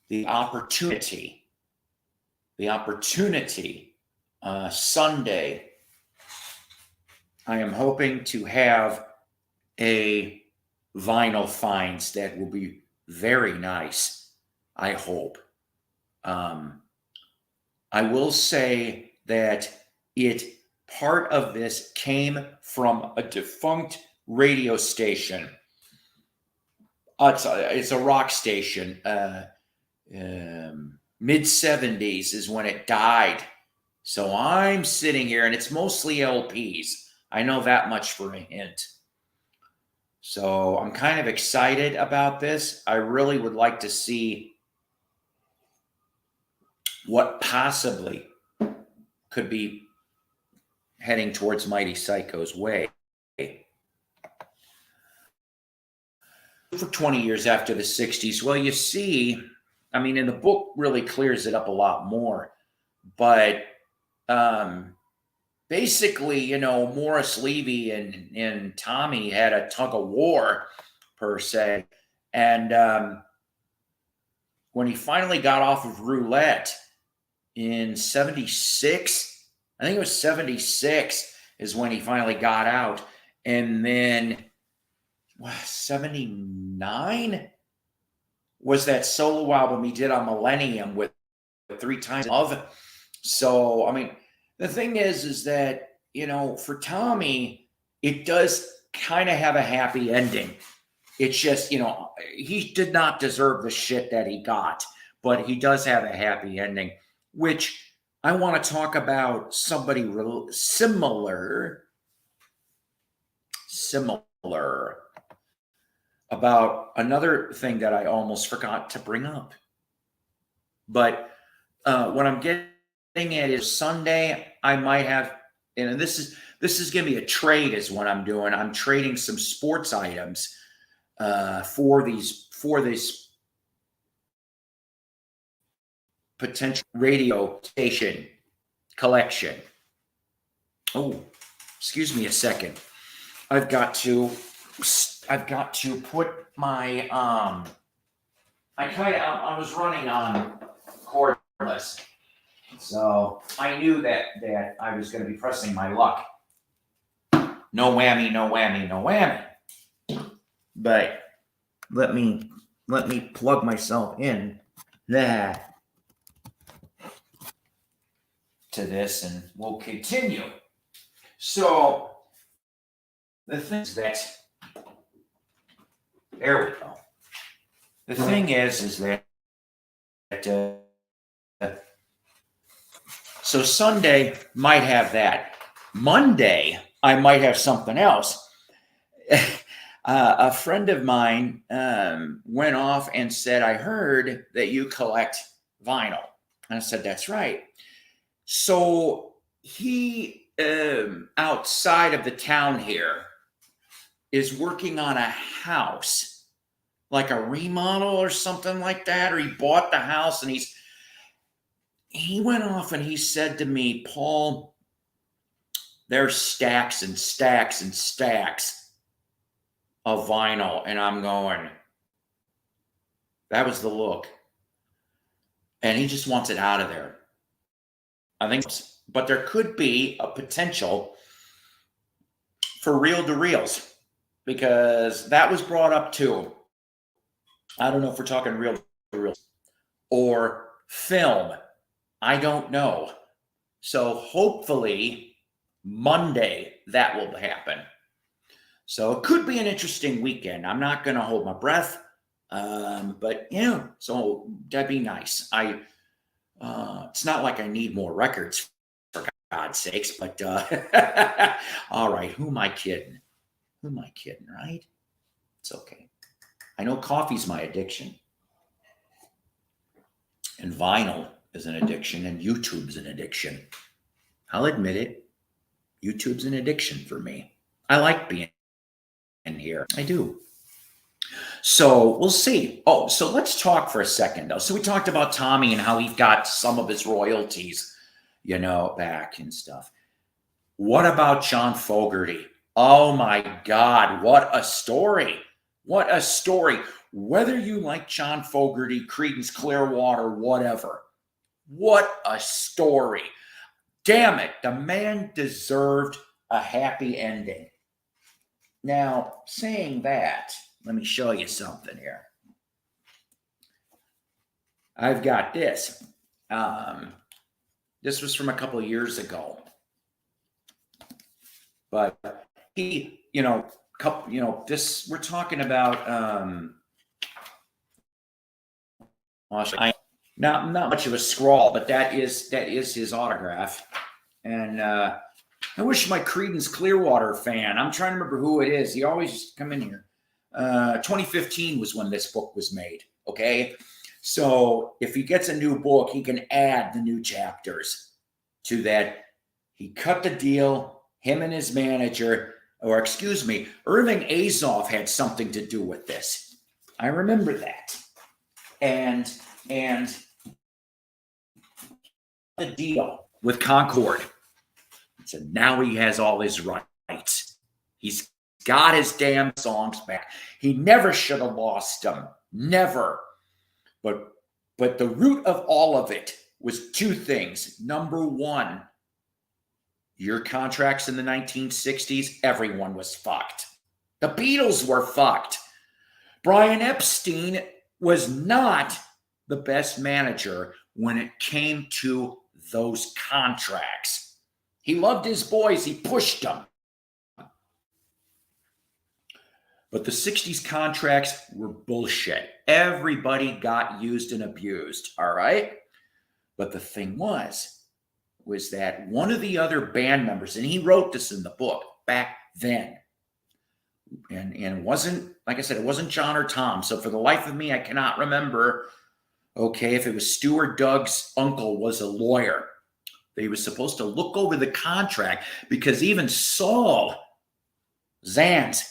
the opportunity Sunday. I am hoping to have a vinyl finds that will be very nice, I hope. I will say that part of this came from a defunct radio station. It's a rock station. Mid 70s is when it died. So I'm sitting here, and it's mostly LPs. I know that much for a hint. So I'm kind of excited about this. I really would like to see what possibly could be heading towards Mighty Psycho's way. For 20 years after the 60s, well, you see, I mean, and the book really clears it up a lot more. But basically, you know, Morris Levy and Tommy had a tug of war, per se. And when he finally got off of roulette in 76, I think it was 76 is when he finally got out. And then 79 was that solo album he did on Millennium with 3 Times Love. So, I mean, the thing is that, you know, for Tommy, it does kind of have a happy ending. It's just, you know, he did not deserve the shit that he got, but he does have a happy ending, which I want to talk about somebody similar about another thing that I almost forgot to bring up. But what I'm getting at is Sunday, I might have, and this is going to be a trade is what I'm doing. I'm trading some sports items for this potential radio station collection. Oh, excuse me a second. I've got to put my I was running on cordless, so I knew that I was going to be pressing my luck. No whammy, no whammy, no whammy. But let me plug myself in to this, and we'll continue. So the thing is that there we go. The thing is that so Sunday might have that. Monday I might have something else. A friend of mine went off and said, "I heard that you collect vinyl." And I said, "That's right." So he, outside of the town here, is working on a house, like a remodel or something like that, or he bought the house, and he went off and he said to me, "Paul, there's stacks and stacks and stacks of vinyl." And I'm going, that was the look. And he just wants it out of there. I think, but there could be a potential for reel-to-reels, because that was brought up too. I don't know if we're talking reel-to-reels or film. I don't know. So hopefully Monday that will happen. So it could be an interesting weekend. I'm not going to hold my breath, but yeah. So that'd be nice. It's not like I need more records, for God's sakes. But all right, who am I kidding? Right? It's okay. I know coffee's my addiction, and vinyl is an addiction, and YouTube's an addiction. I'll admit it. YouTube's an addiction for me. I like being in here. I do. So we'll see. Oh, so let's talk for a second, though. So we talked about Tommy and how he got some of his royalties, back and stuff. What about John Fogerty? Oh my God, what a story. What a story. Whether you like John Fogerty, Credence Clearwater, whatever, what a story. Damn it, the man deserved a happy ending. Now, saying that, let me show you something here. I've got this. This was from a couple of years ago. But he, this we're talking about not much of a scrawl, but that is his autograph. And I wish my Credence Clearwater fan, I'm trying to remember who it is. He always used to come in here. 2015 was when this book was made. Okay. So if he gets a new book, he can add the new chapters to that. He cut the deal. Him and his manager, or excuse me, Irving Azoff had something to do with this. I remember that. And the deal with Concord. So now he has all his rights. He's got his damn songs back. He never should have lost them. Never. But the root of all of it was two things. Number one, your contracts in the 1960s, everyone was fucked. The Beatles were fucked. Brian Epstein was not the best manager when it came to those contracts. He loved his boys. He pushed them. But the 60s contracts were bullshit. Everybody got used and abused, all right? But the thing was that one of the other band members, and he wrote this in the book back then, and it wasn't, like I said, it wasn't John or Tom. So for the life of me, I cannot remember, okay, if it was Stu or Doug's uncle was a lawyer. They were supposed to look over the contract because even Saul Zant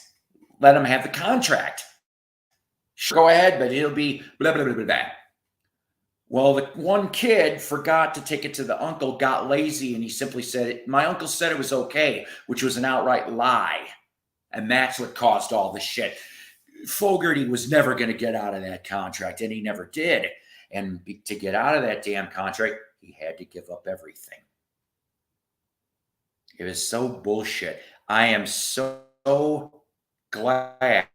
let him have the contract. Sure, go ahead, but it'll be blah, blah, blah, blah, blah. Well, the one kid forgot to take it to the uncle, got lazy, and he simply said, my uncle said it was okay, which was an outright lie. And that's what caused all the shit. Fogerty was never going to get out of that contract, and he never did. And to get out of that damn contract, he had to give up everything. It was so bullshit. I am so glad that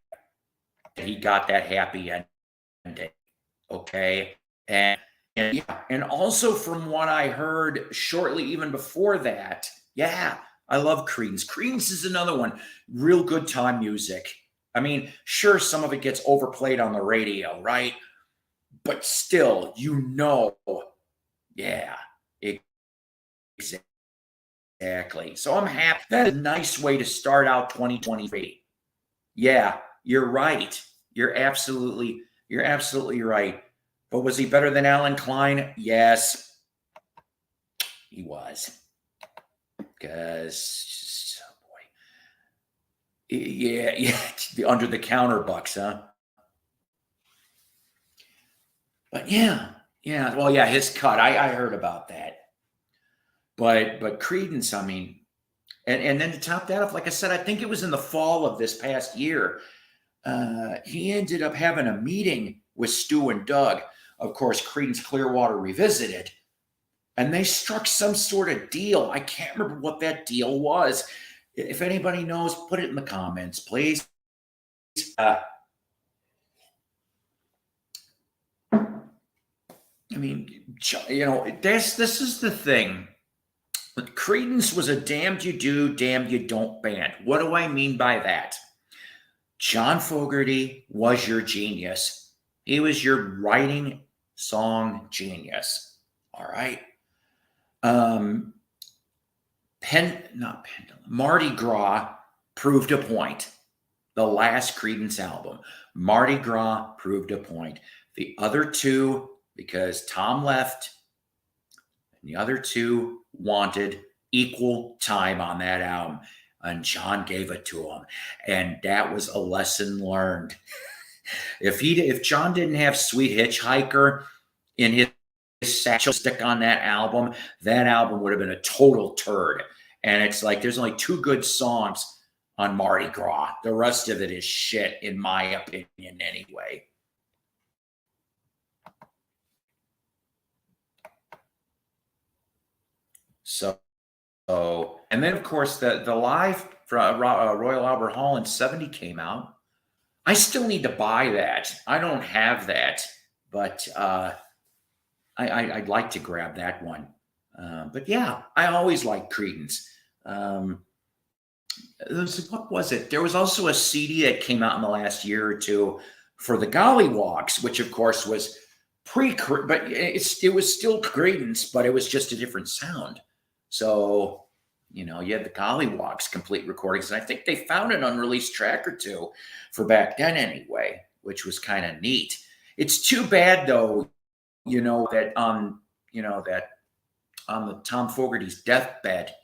he got that happy ending. Okay? And also from what I heard shortly even before that, yeah, I love Credence. Credence is another one. Real good time music. I mean, sure, some of it gets overplayed on the radio, right? But still, yeah, exactly. So I'm happy. That's a nice way to start out 2023. Yeah, you're right. You're absolutely right. But was he better than Alan Klein? Yes, he was. Because, oh boy. Yeah, the under-the-counter bucks, huh? But yeah. Well, yeah, his cut. I heard about that. But Credence, I mean, and then to top that off, like I said, I think it was in the fall of this past year, he ended up having a meeting with Stu and Doug. Of course, Credence Clearwater Revisited, and they struck some sort of deal. I can't remember what that deal was. If anybody knows, put it in the comments, please. I mean, this is the thing. Credence was a damned you do, damned you don't band. What do I mean by that? John Fogerty was your genius. He was your writing song genius. All right. Mardi Gras proved a point. The last Credence album. Mardi Gras proved a point. The other two, because Tom left, and the other two wanted equal time on that album. and John gave it to him. And that was a lesson learned. If John didn't have Sweet Hitchhiker in his satchel stick on that album would have been a total turd. And it's like there's only 2 good songs on Mardi Gras. The rest of it is shit, in my opinion, anyway. So, and then of course the live from Royal Albert Hall in '70 came out. I still need to buy that. I don't have that, but I'd like to grab that one. But yeah, I always liked Credence. What was it? There was also a CD that came out in the last year or two for the Gollywogs, which of course was but it was still Credence, but it was just a different sound. So, you had the Gollywogs complete recordings, and I think they found an unreleased track or 2 for back then anyway, which was kind of neat. It's too bad though, that on the Tom Fogerty's deathbed,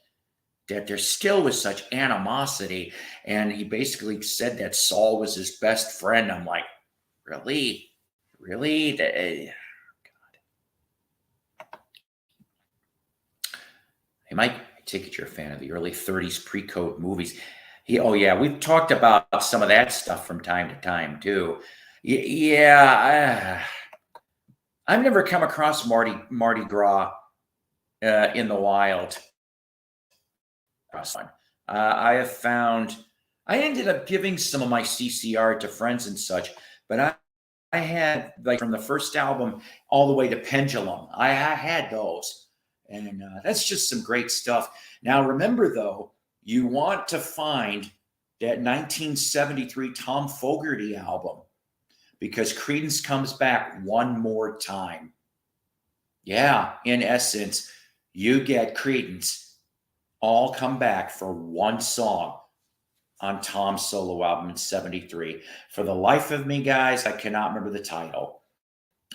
that there still was such animosity, and he basically said that Saul was his best friend. I'm like, really? God. Hey, Mike, I take it you're a fan of the early 30s pre-code movies. We've talked about some of that stuff from time to time, too. I've never come across Mardi Gras in the wild. I ended up giving some of my CCR to friends and such, but I had, like, from the first album all the way to Pendulum, I had those. And that's just some great stuff. Now, remember, though, you want to find that 1973 Tom Fogerty album, because Credence comes back one more time. Yeah, in essence, you get Credence all come back for one song on Tom's solo album in '73. For the life of me, guys, I cannot remember the title.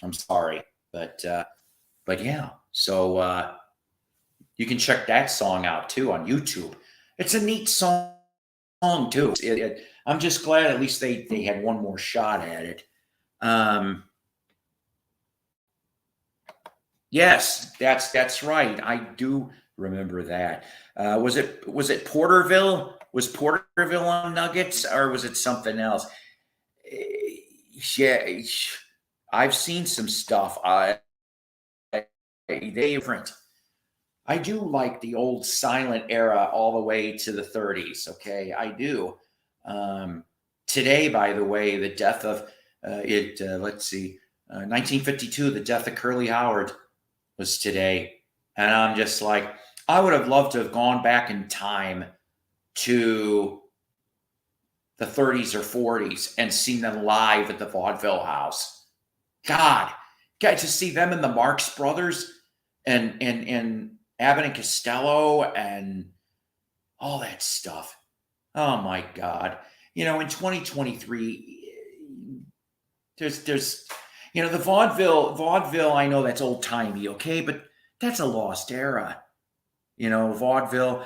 I'm sorry, but yeah. So you can check that song out too on YouTube. It's a neat song too. I'm just glad at least they had one more shot at it. Yes, that's right. I do remember that. Was it Porterville? Was Porterville on Nuggets, or was it something else? Yeah, I've seen some stuff. They different. I do like the old silent era all the way to the 30s. Okay, I do. Today, by the way, the death of let's see, 1952, the death of Curly Howard was today. And I'm just like, I would have loved to have gone back in time to the 30s or 40s and seen them live at the Vaudeville House. God, to see them and the Marx Brothers and Abbott and Costello and all that stuff. Oh my God. In 2023, there's the vaudeville, I know that's old timey, okay, but that's a lost era. Vaudeville,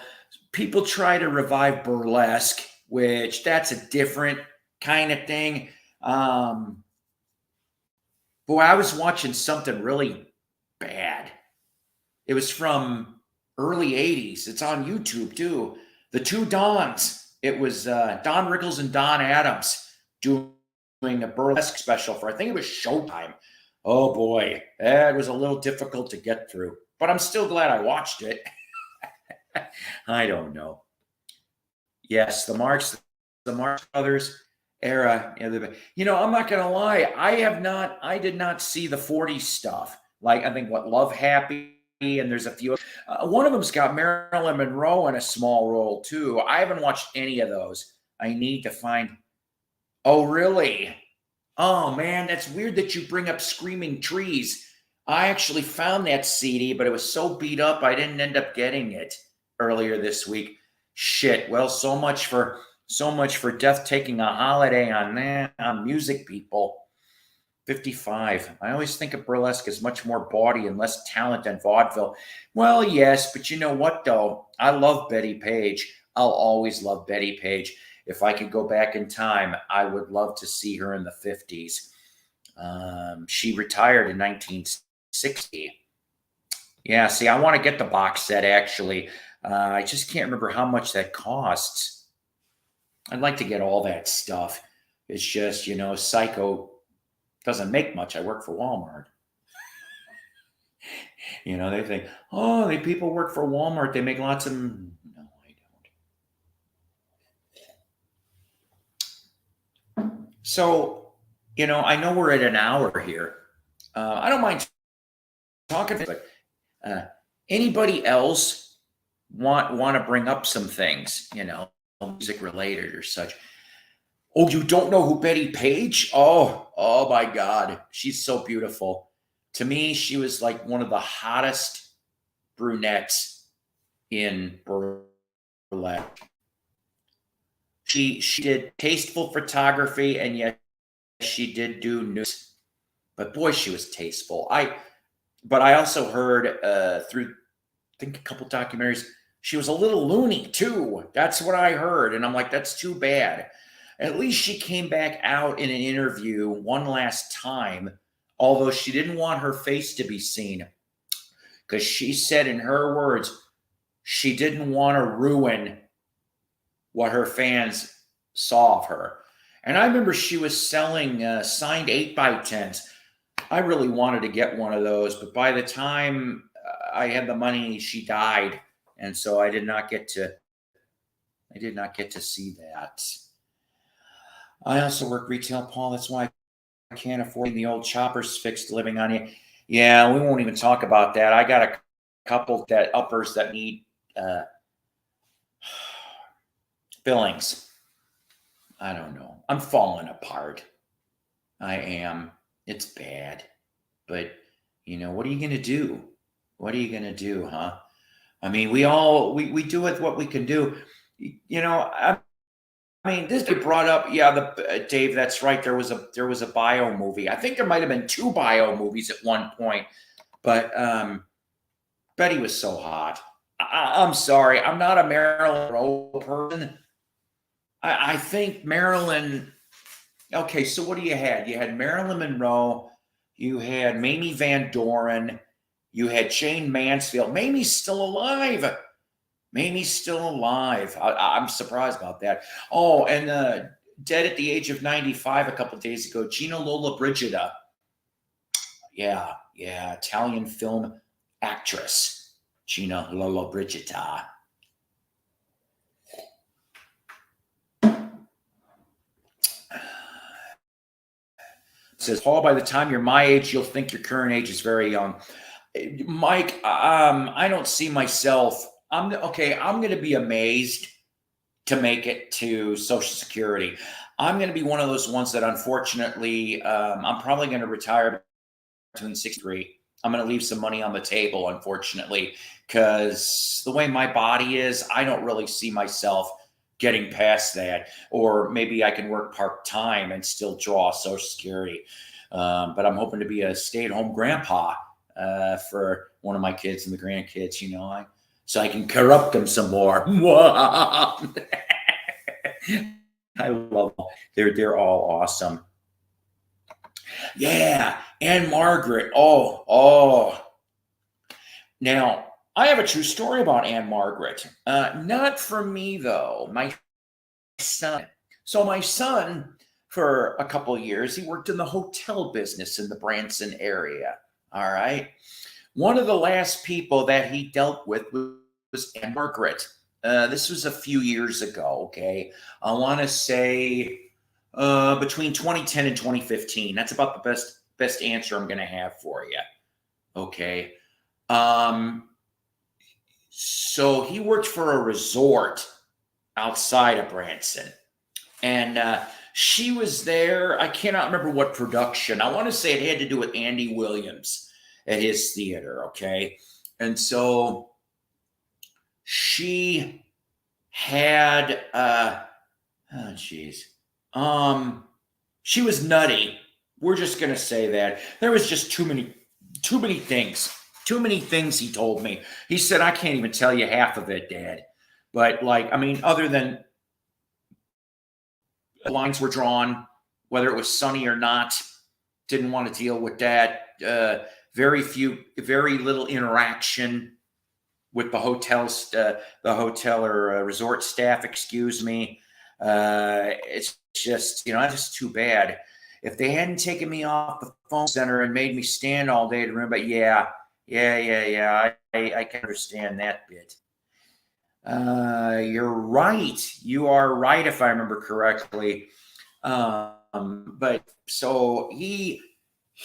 people try to revive burlesque, which that's a different kind of thing. Boy, I was watching something really bad. It was from early 80s. It's on YouTube too. The Two Dons. It was Don Rickles and Don Adams doing a burlesque special for, I think it was Showtime. Oh boy, that was a little difficult to get through, but I'm still glad I watched it. I don't know. Yes, the Marx Brothers era. I'm not gonna lie. I did not see the 40s stuff. Like, I think Love Happy, and there's a few. One of them's got Marilyn Monroe in a small role too. I haven't watched any of those. I need to find. Oh, really? Oh man, that's weird that you bring up Screaming Trees. I actually found that CD, but it was so beat up I didn't end up getting it earlier this week. Shit. Well, so much for death taking a holiday on music, people. 55. I always think of burlesque as much more bawdy and less talent than vaudeville. Well, yes, but you know what, though? I love Betty Page. I'll always love Betty Page. If I could go back in time, I would love to see her in the 50s. She retired in 1960. Yeah, see, I want to get the box set, actually. I just can't remember how much that costs. I'd like to get all that stuff. It's just, Psycho doesn't make much. I work for Walmart. They think, oh, the people work for Walmart. They make lots of. No, I don't. So, I know we're at an hour here. I don't mind talking, but anybody else want to bring up some things, music related or such? Oh, you don't know who Betty Page? Oh my God. She's so beautiful. To me, she was like one of the hottest brunettes in burlesque. She did tasteful photography, and yes, she did do news. But boy, she was tasteful. But I also heard through, I think, a couple documentaries, she was a little loony too. That's what I heard. And I'm like, that's too bad. At least she came back out in an interview one last time, although she didn't want her face to be seen. Because she said, in her words, she didn't want to ruin what her fans saw of her. And I remember she was selling signed 8x10s. I really wanted to get one of those, but by the time I had the money, she died, and so I did not get to see that. I also work retail, Paul. That's why I can't afford the old choppers fixed living on you. Yeah, we won't even talk about that. I got a couple that uppers that need fillings. I don't know. I'm falling apart. I am. It's bad. But, what are you going to do? What are you going to do, huh? I mean, we do with what we can do. This get brought up. Yeah, Dave, that's right. There was a bio movie. I think there might have been 2 bio movies at one point. But Betty was so hot. I'm sorry. I'm not a Marilyn Monroe person. I think Marilyn. Okay, so what do you had? You had Marilyn Monroe. You had Mamie Van Doren. You had Jane Mansfield. Mamie's still alive. I'm surprised about that. Oh, and dead at the age of 95 a couple of days ago, Gina Lollobrigida. Yeah, Italian film actress, Gina Lollobrigida. Says, Paul, by the time you're my age, you'll think your current age is very young. Mike, I don't see myself. I'm going to be amazed to make it to Social Security. I'm going to be one of those ones that, unfortunately, I'm probably going to retire between 63. I'm going to leave some money on the table, unfortunately, because the way my body is, I don't really see myself getting past that. Or maybe I can work part-time and still draw Social Security. But I'm hoping to be a stay-at-home grandpa for one of my kids and the grandkids, so I can corrupt them some more. I love them. They're all awesome. Yeah, and Margaret. Oh. Now, I have a true story about Anne Margaret. Not for me, though. My son. So my son, for a couple of years, he worked in the hotel business in the Branson area. All right. One of the last people that he dealt with was Anne Margaret. This was a few years ago, okay? I want to say between 2010 and 2015. That's about the best answer I'm going to have for you, okay? So he worked for a resort outside of Branson. And she was there. I cannot remember what production. I want to say it had to do with Andy Williams at his theater, okay? And so she had, she was nutty. We're just going to say that. There was just too many things. Too many things he told me. He said, I can't even tell you half of it, Dad. But like, I mean, other than lines were drawn, whether it was sunny or not, didn't want to deal with that. Very little interaction with the hotel or resort staff. Excuse me. It's just, it's just too bad. If they hadn't taken me off the phone center and made me stand all day to remember, yeah. I can understand that bit. You're right. You are right, if I remember correctly. But so he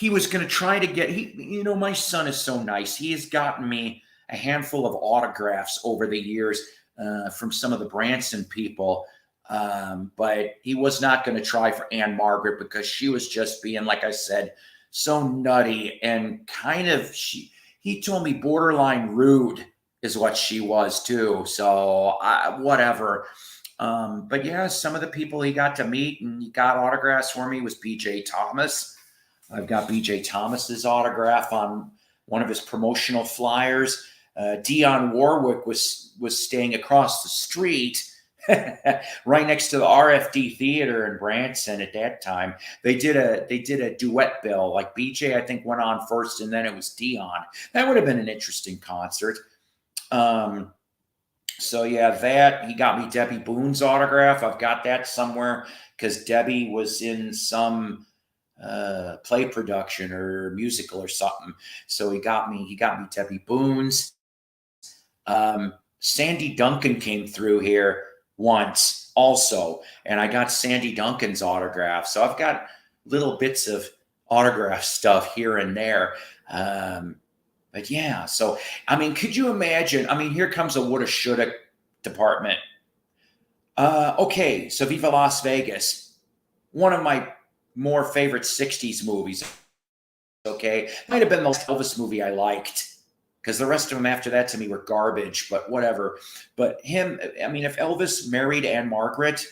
was going to try to get, my son is so nice. He has gotten me a handful of autographs over the years from some of the Branson people. But he was not going to try for Anne Margaret because she was just being, like I said, so nutty and kind of, he told me borderline rude is what she was too. So whatever. But yeah, some of the people he got to meet and he got autographs for me was B.J. Thomas. I've got B.J. Thomas's autograph on one of his promotional flyers. Dionne Warwick was staying across the street, right next to the RFD Theater in Branson at that time. They did a duet bill. Like BJ, I think, went on first, and then it was Dionne. That would have been an interesting concert. So yeah, that he got me Debbie Boone's autograph. I've got that somewhere because Debbie was in some play production or musical or something. So he got me Debbie Boone's. Sandy Duncan came through here once also, and I got Sandy Duncan's autograph. So I've got little bits of autograph stuff here and there. But yeah, so, I mean, could you imagine? I mean, here comes a woulda, shoulda department. Okay, so Viva Las Vegas, one of my more favorite 60s movies. Okay, might have been the Elvis movie I liked because the rest of them after that to me were garbage, but whatever. But him, I mean, if Elvis married Anne Margaret,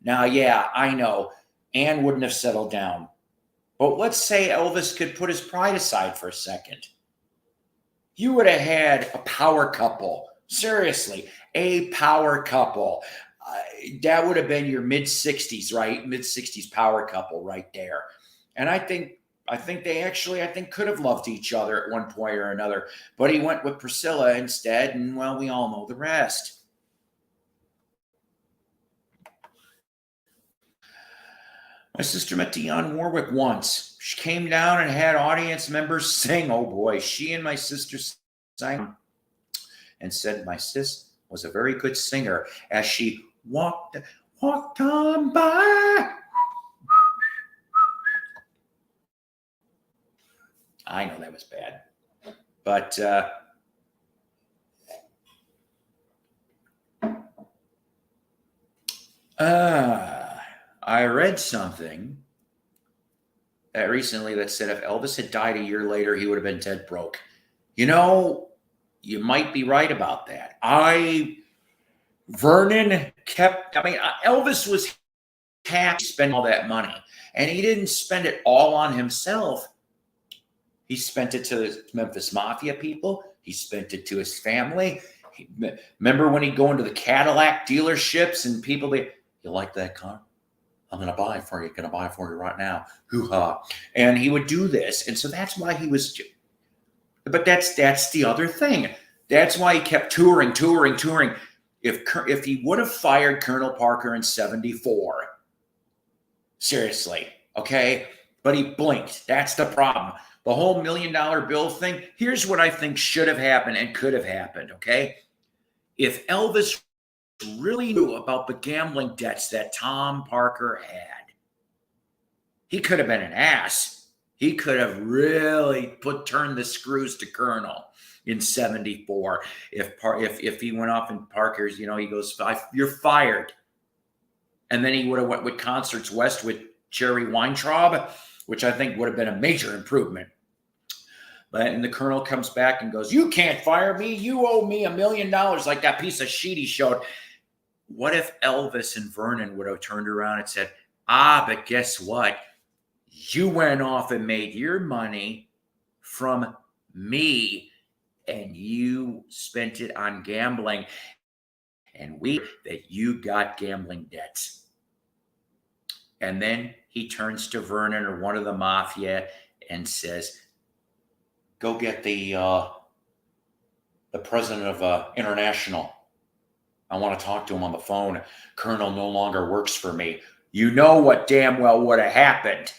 now, yeah, I know, Anne wouldn't have settled down. But let's say Elvis could put his pride aside for a second. You would have had a power couple. Seriously, a power couple. That would have been your mid-60s, right? Mid-60s power couple right there. And I think they actually, could have loved each other at one point or another. But he went with Priscilla instead, and, well, we all know the rest. My sister met Dionne Warwick once. She came down and had audience members sing. Oh, boy. She and my sister sang and said my sis was a very good singer as she walked on by. I know that was bad. But I read something recently that said if Elvis had died a year later, he would have been dead broke. You know, you might be right about that. Vernon kept, I mean, Elvis was happy to spend all that money, and he didn't spend it all on himself. He spent it to the Memphis Mafia people. He spent it to his family. Remember when he'd go into the Cadillac dealerships and people, you like that car? I'm going to buy it for you. Going to buy it for you right now. Hoo-ha. And he would do this. And so that's why he was, but that's the other thing. That's why he kept touring. If he would have fired Colonel Parker in 74, seriously, okay? But he blinked. That's the problem. The whole $1 million bill thing, here's what I think should have happened and could have happened, okay? If Elvis really knew about the gambling debts that Tom Parker had, he could have been an ass. He could have really turned the screws to Colonel in 74. If he went off in Parker's, he goes, you're fired. And then he would have went with Concerts West with Jerry Weintraub, which I think would have been a major improvement. And the Colonel comes back and goes, you can't fire me. You owe me $1 million like that piece of shit he showed. What if Elvis and Vernon would have turned around and said, but guess what? You went off and made your money from me, and you spent it on gambling. and we that you got gambling debts. And then he turns to Vernon or one of the mafia and says, go get the president of International. I want to talk to him on the phone. Colonel no longer works for me. You know what damn well would have happened.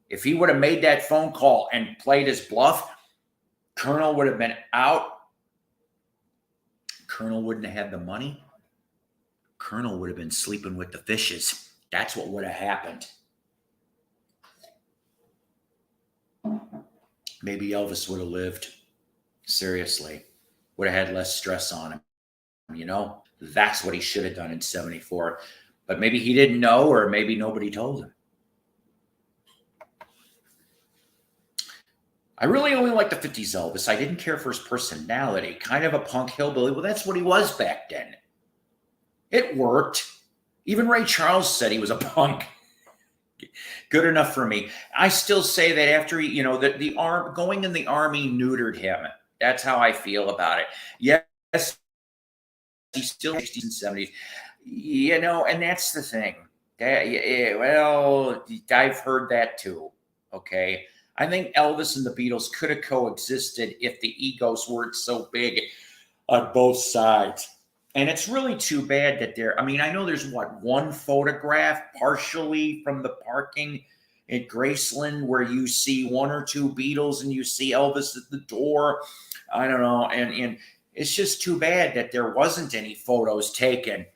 If he would have made that phone call and played his bluff, Colonel would have been out. Colonel wouldn't have had the money. Colonel would have been sleeping with the fishes. That's what would have happened. Maybe Elvis would have lived. Seriously. Would have had less stress on him. You know, that's what he should have done in 74. But maybe he didn't know, or maybe nobody told him. I really only liked the 50s Elvis. I didn't care for his personality. Kind of a punk hillbilly. Well, that's what he was back then. It worked. Even Ray Charles said he was a punk. Good enough for me. I still say that after he, going in the army neutered him. That's how I feel about it. Yes, he's still 60s and 70s. And that's the thing. Well, I've heard that too. Okay. I think Elvis and the Beatles could have coexisted if the egos weren't so big on both sides. And it's really too bad that I know there's one photograph partially from the parking at Graceland where you see one or two Beatles and you see Elvis at the door. I don't know. And it's just too bad that there wasn't any photos taken,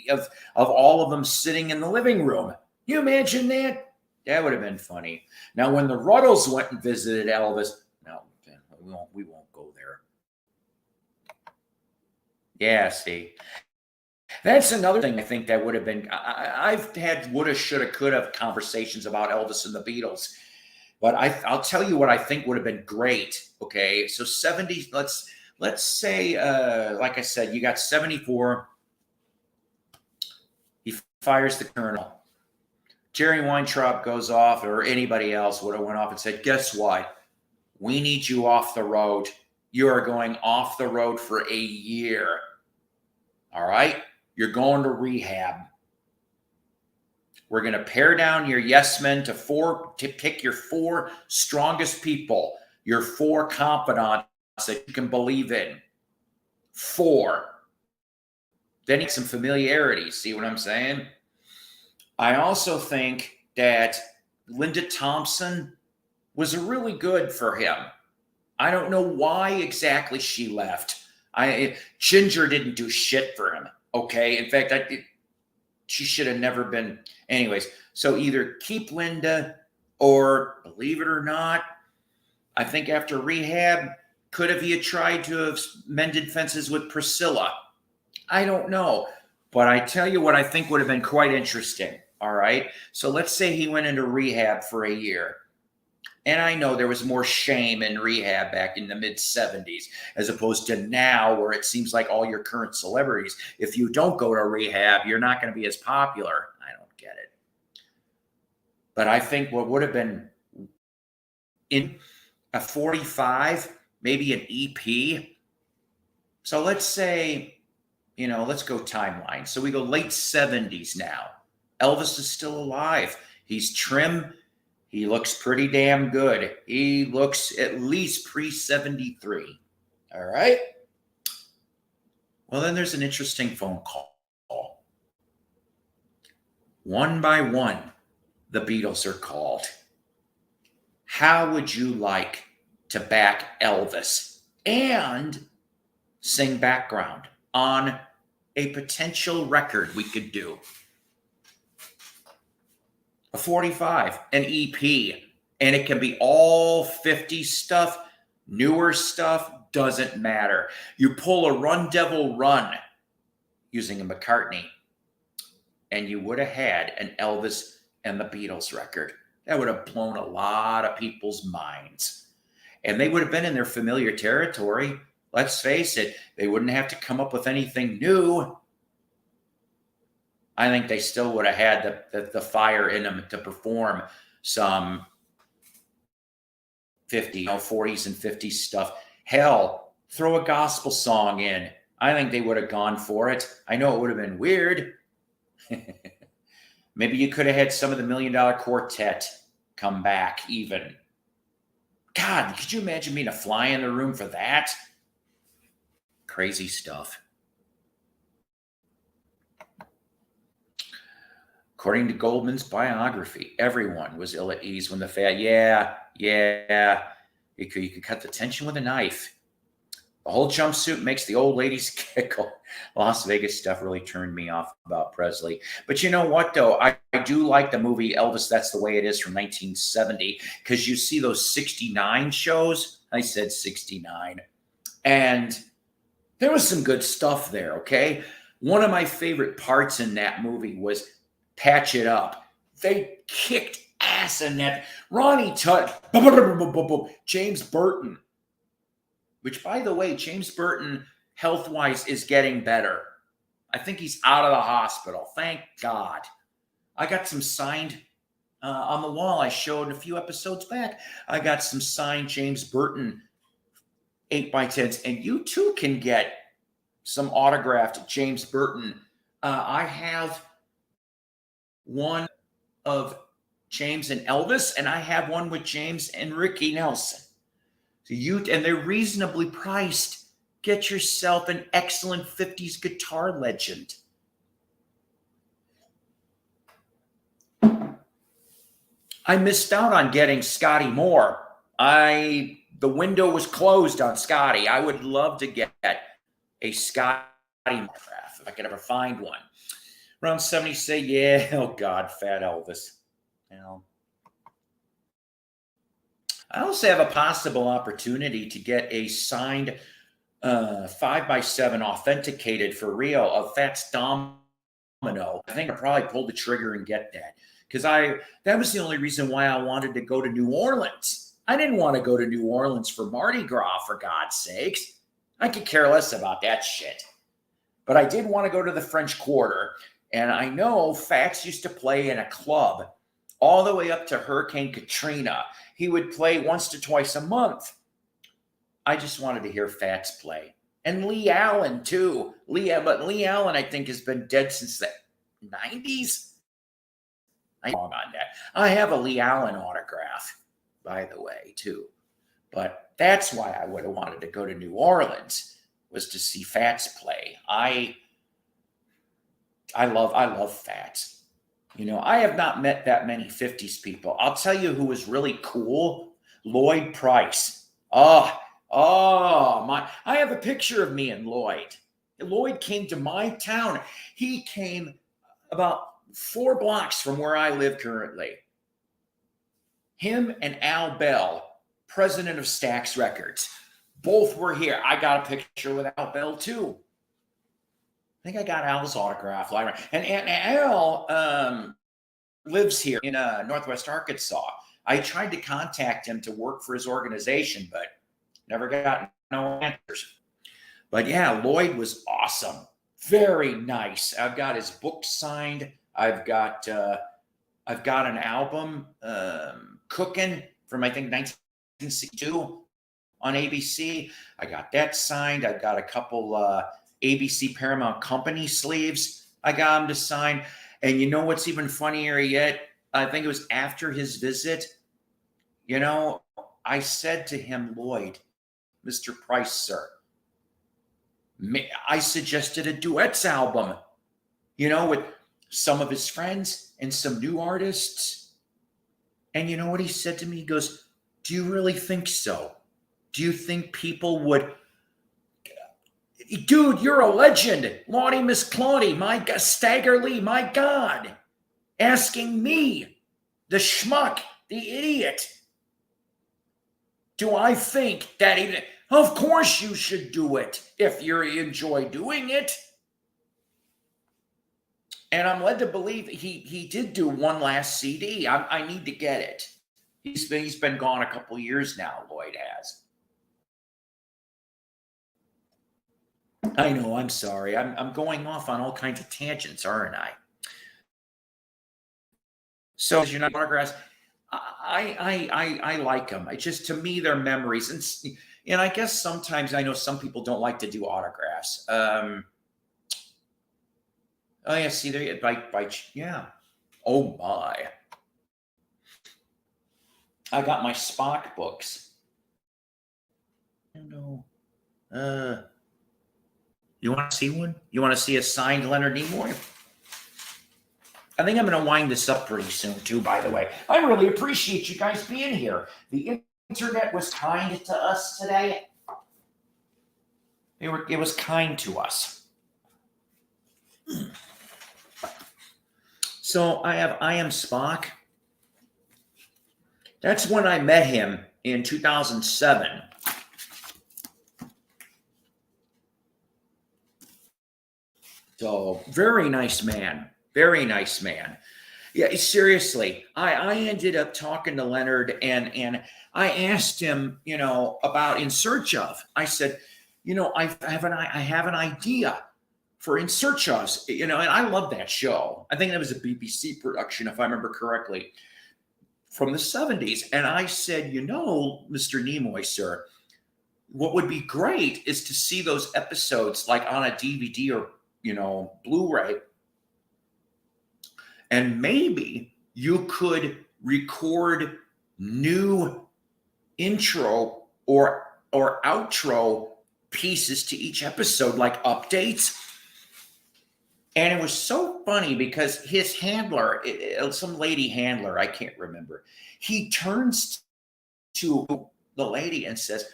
of all of them sitting in the living room. You imagine that? That would have been funny. Now, when the Ruddles went and visited Elvis, no, we won't go there. Yeah, see. That's another thing I think that would have been. I've had woulda, shoulda, coulda conversations about Elvis and the Beatles. But I'll tell you what I think would have been great. Okay, so 70. Let's say, like I said, you got 74. He fires the colonel. Jerry Weintraub goes off, or anybody else would have went off and said, guess what? We need you off the road. You are going off the road for a year. All right? You're going to rehab. We're going to pare down your yes men to pick your 4 strongest people, your 4 confidants that you can believe in. 4. Then you get some familiarity. See what I'm saying? I also think that Linda Thompson was really good for him. I don't know why exactly she left. Ginger didn't do shit for him. Okay. In fact, she should have never been. Anyways, so either keep Linda or, believe it or not, I think after rehab, could have you tried to have mended fences with Priscilla? I don't know. But I tell you what I think would have been quite interesting. All right. So let's say he went into rehab for a year. And I know there was more shame in rehab back in the mid-70s as opposed to now where it seems like all your current celebrities, if you don't go to rehab, you're not going to be as popular. I don't get it. But I think what would have been in a 45, maybe an EP. So let's say, let's go timeline. So we go late 70s now. Elvis is still alive. He's trim. He looks pretty damn good. He looks at least pre-73. All right? Well, then there's an interesting phone call. One by one, the Beatles are called. How would you like to back Elvis and sing background on a potential record we could do? A 45, an EP, and it can be all 50 stuff, newer stuff, doesn't matter. You pull a Run Devil Run using a McCartney, and you would have had an Elvis and the Beatles record. That would have blown a lot of people's minds. And they would have been in their familiar territory. Let's face it, they wouldn't have to come up with anything new. I think they still would have had the fire in them to perform some 40s and 50s stuff. Hell, throw a gospel song in. I think they would have gone for it. I know it would have been weird. Maybe you could have had some of the $1 Million Quartet come back even. God, could you imagine being a fly in the room for that? Crazy stuff. According to Goldman's biography, everyone was ill at ease when the yeah. You could cut the tension with a knife. The whole jumpsuit makes the old ladies giggle. Las Vegas stuff really turned me off about Presley. But you know what, though? I do like the movie Elvis, That's the Way It Is from 1970, because you see those 69 shows. I said 69. And there was some good stuff there, okay? One of my favorite parts in that movie was Patch It Up. They kicked ass in that. Ronnie Tut, James Burton. Which, by the way, James Burton, health-wise, is getting better. I think he's out of the hospital. Thank God. I got some signed on the wall I showed a few episodes back. I got some signed James Burton 8x10s. And you, too, can get some autographed James Burton. I have one of James and Elvis, and I have one with James and Ricky Nelson. And they're reasonably priced. Get yourself an excellent 50s guitar legend. I missed out on getting Scotty Moore. The window was closed on Scotty. I would love to get a Scotty autograph if I could ever find one. Around 70 say, yeah, oh God, fat Elvis. You know. I also have a possible opportunity to get a signed 5x7 authenticated for real of Fats Domino. I think I probably pulled the trigger and get that. Because that was the only reason why I wanted to go to New Orleans. I didn't want to go to New Orleans for Mardi Gras, for God's sakes. I could care less about that shit. But I did want to go to the French Quarter. And I know Fats used to play in a club all the way up to Hurricane Katrina. He would play once to twice a month. I just wanted to hear Fats play. And Lee Allen, too. But Lee Allen, I think, has been dead since the 90s. I'm wrong on that. I have a Lee Allen autograph, by the way, too. But that's why I would have wanted to go to New Orleans, was to see Fats play. I love Fats. You know, I have not met that many 50s people. I'll tell you who was really cool. Lloyd Price. I have a picture of me and Lloyd. Lloyd came to my town. He came about 4 blocks from where I live currently. Him and Al Bell, president of Stax Records, both were here. I got a picture with Al Bell, too. I think I got Al's autograph. And Al lives here in Northwest Arkansas. I tried to contact him to work for his organization, but never got no answers. But yeah, Lloyd was awesome. Very nice. I've got his book signed. I've got an album, Cookin' from, I think, 1962 on ABC. I got that signed. I've got a couple ABC Paramount Company sleeves I got him to sign. And you know what's even funnier yet? I think it was after his visit. You know, I said to him, Lloyd, Mr. Price, sir, I suggested a duets album, you know, with some of his friends and some new artists. And you know what he said to me? He goes, do you really think so? Do you think people would... Dude, you're a legend. Lottie Miss Claudie, my God, Stagger Lee, my God. Asking me, the schmuck, the idiot. Do I think that even... Of course you should do it if you enjoy doing it. And I'm led to believe he did do one last CD. I need to get it. He's been gone a couple years now, Lloyd has. I know, I'm sorry. I'm going off on all kinds of tangents, aren't I? So, as you're not autographs, I like them. It's just, to me, they're memories. And And I guess sometimes I know some people don't like to do autographs. Oh yeah, see there, yeah. Oh my, I got my Spock books. I don't know. You want to see one? You want to see a signed Leonard Nimoy? I think I'm going to wind this up pretty soon, too, by the way. I really appreciate you guys being here. The internet was kind to us today. It was kind to us. So I Am Spock. That's when I met him in 2007. So very nice man. Very nice man. Yeah, seriously. I ended up talking to Leonard and I asked him, about In Search Of. I said, I have an idea for In Search Of, and I love that show. I think that was a BBC production, if I remember correctly, from the 70s. And I said, Mr. Nimoy, sir, what would be great is to see those episodes like on a DVD or, Blu-ray. And maybe you could record new intro or outro pieces to each episode, like updates. And it was so funny because his handler, some lady handler, I can't remember, he turns to the lady and says,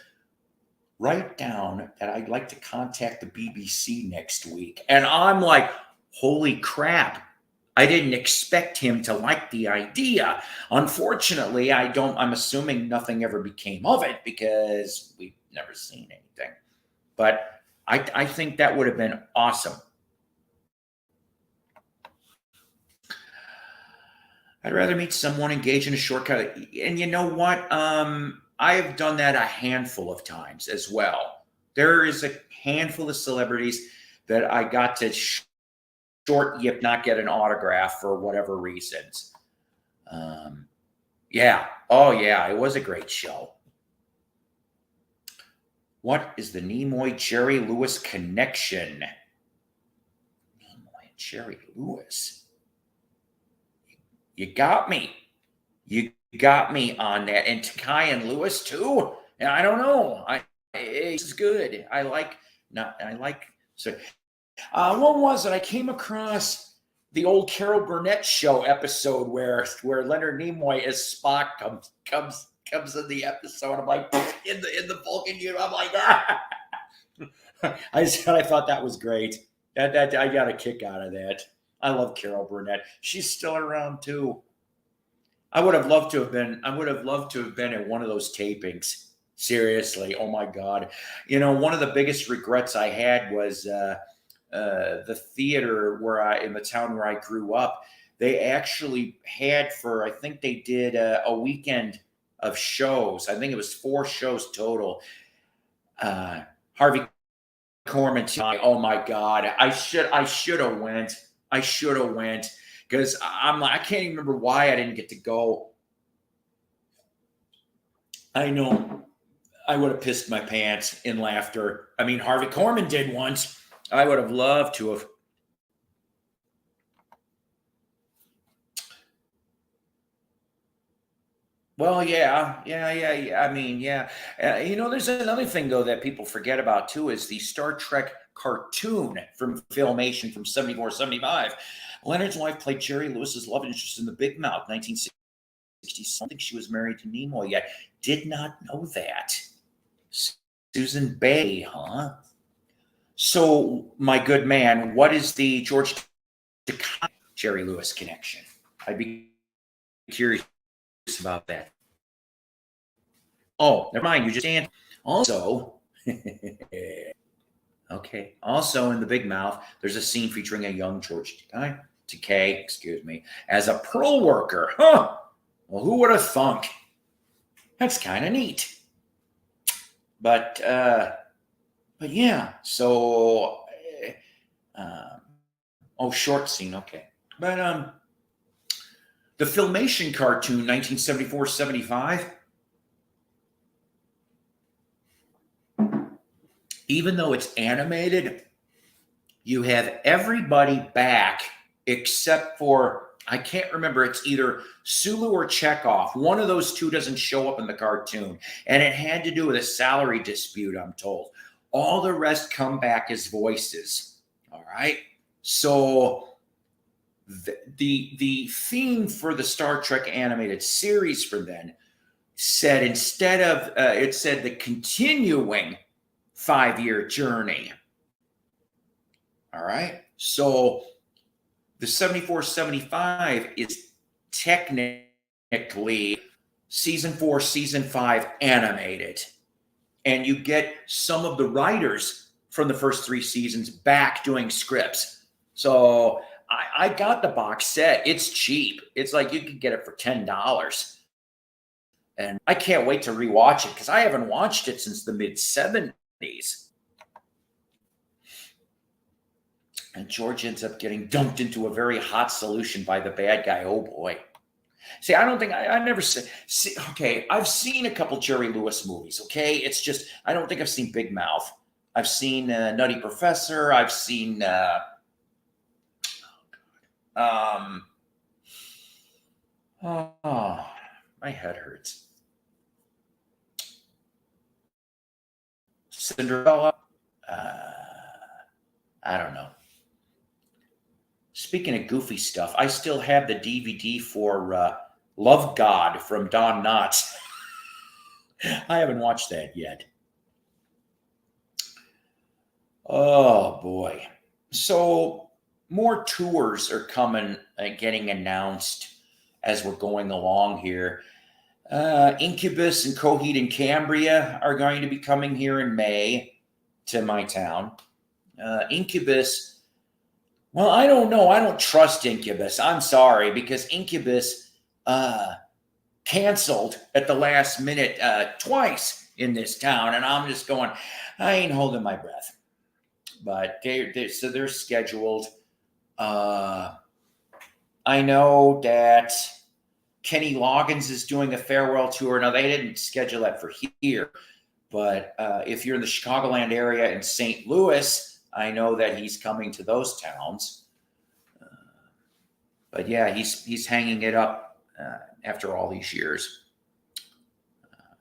write down that I'd like to contact the BBC next week. And I'm like, holy crap. I didn't expect him to like the idea. Unfortunately, I'm assuming nothing ever became of it because we've never seen anything. But I think that would have been awesome. I'd rather meet someone engaged in a shortcut. And you know what? I have done that a handful of times as well. There is a handful of celebrities that I got to short yip, not get an autograph for whatever reasons. Yeah. Oh, yeah. It was a great show. What is the Nimoy Jerry Lewis connection? Nimoy and Jerry Lewis. You got me. You got me on that. And Takai and Lewis too. And I don't know. This is good. So. What was it? I came across the old Carol Burnett show episode where Leonard Nimoy as Spock comes in the episode. I'm like, in the Vulcan unit. I'm like, I thought that was great. That I got a kick out of that. I love Carol Burnett. She's still around too. I would have loved to have been at one of those tapings. Seriously. Oh my God. One of the biggest regrets I had was the theater in the town where I grew up. They actually had I think they did a weekend of shows. I think it was 4 shows total. Harvey Korman. Oh my God. I should have went. Because I can't even remember why I didn't get to go. I know I would have pissed my pants in laughter. I mean, Harvey Korman did once. I would have loved to have. Well, yeah. I mean, yeah. There's another thing, though, that people forget about, too, is the Star Trek cartoon from Filmation from 74, 75. Leonard's wife played Jerry Lewis's love interest in The Big Mouth, 1960. I don't think she was married to Nimoy yet. Did not know that. Susan Bay, huh? So, my good man, what is the George Takei Jerry Lewis connection? I'd be curious about that. Oh, never mind. You just stand. Also, okay. Also, in The Big Mouth, there's a scene featuring a young George Takei, as a pearl worker. Huh? Well, who would have thunk? That's kind of neat. But yeah. So, short scene. Okay. But the Filmation cartoon, 1974-75. even though it's animated, you have everybody back except for, I can't remember, it's either Sulu or Chekhov. One of those two doesn't show up in the cartoon. And it had to do with a salary dispute, I'm told. All the rest come back as voices. All right. So the theme for the Star Trek animated series from then said, instead of, it said the continuing 5-year journey. All right. So the 74-75 is technically season 4, season 5 animated. And you get some of the writers from the first 3 seasons back doing scripts. So I got the box set. It's cheap. It's like you could get it for $10. And I can't wait to rewatch it because I haven't watched it since the mid-70s. And George ends up getting dumped into a very hot solution by the bad guy. Oh, boy. See, I don't think I never see. Okay, I've seen a couple Jerry Lewis movies, okay? It's just, I don't think I've seen Big Mouth. I've seen Nutty Professor. I've seen, my head hurts. Cinderella. I don't know. Speaking of goofy stuff, I still have the DVD for Love God from Don Knotts. I haven't watched that yet. Oh, boy. So more tours are coming, getting announced as we're going along here. Incubus and Coheed and Cambria are going to be coming here in May to my town. Incubus, well, I don't know. I don't trust Incubus. I'm sorry, because Incubus canceled at the last minute twice in this town, and I'm just going, I ain't holding my breath. But so they're scheduled. I know that Kenny Loggins is doing a farewell tour. Now, they didn't schedule that for here, but if you're in the Chicagoland area in St. Louis, I know that he's coming to those towns. But yeah, he's hanging it up after all these years.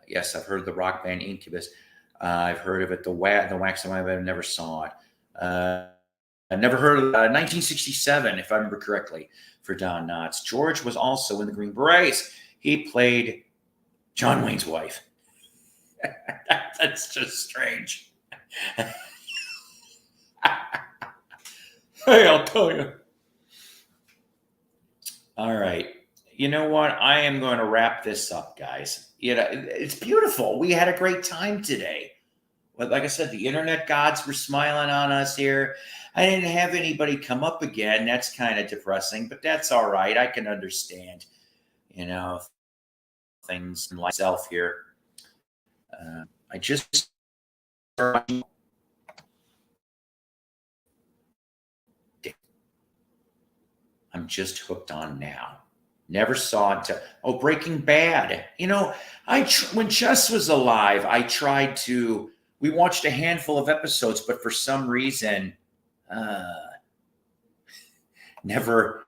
Yes, I've heard of the rock band Incubus. I've heard of it, the Wax and Wine, but I never saw it. I never heard of 1967, if I remember correctly, for Don Knotts. George was also in the Green Berets. He played John Wayne's wife. That's just strange. Hey, I'll tell you. All right. You know what? I am going to wrap this up, guys. You know, it's beautiful. We had a great time today. But like I said, the internet gods were smiling on us here. I didn't have anybody come up again. That's kind of depressing, but that's all right. I can understand, you know, things in myself here. I just I'm just hooked on now. Never saw it. Breaking Bad. You know, when Chess was alive, I tried to. We watched a handful of episodes, but for some reason, never.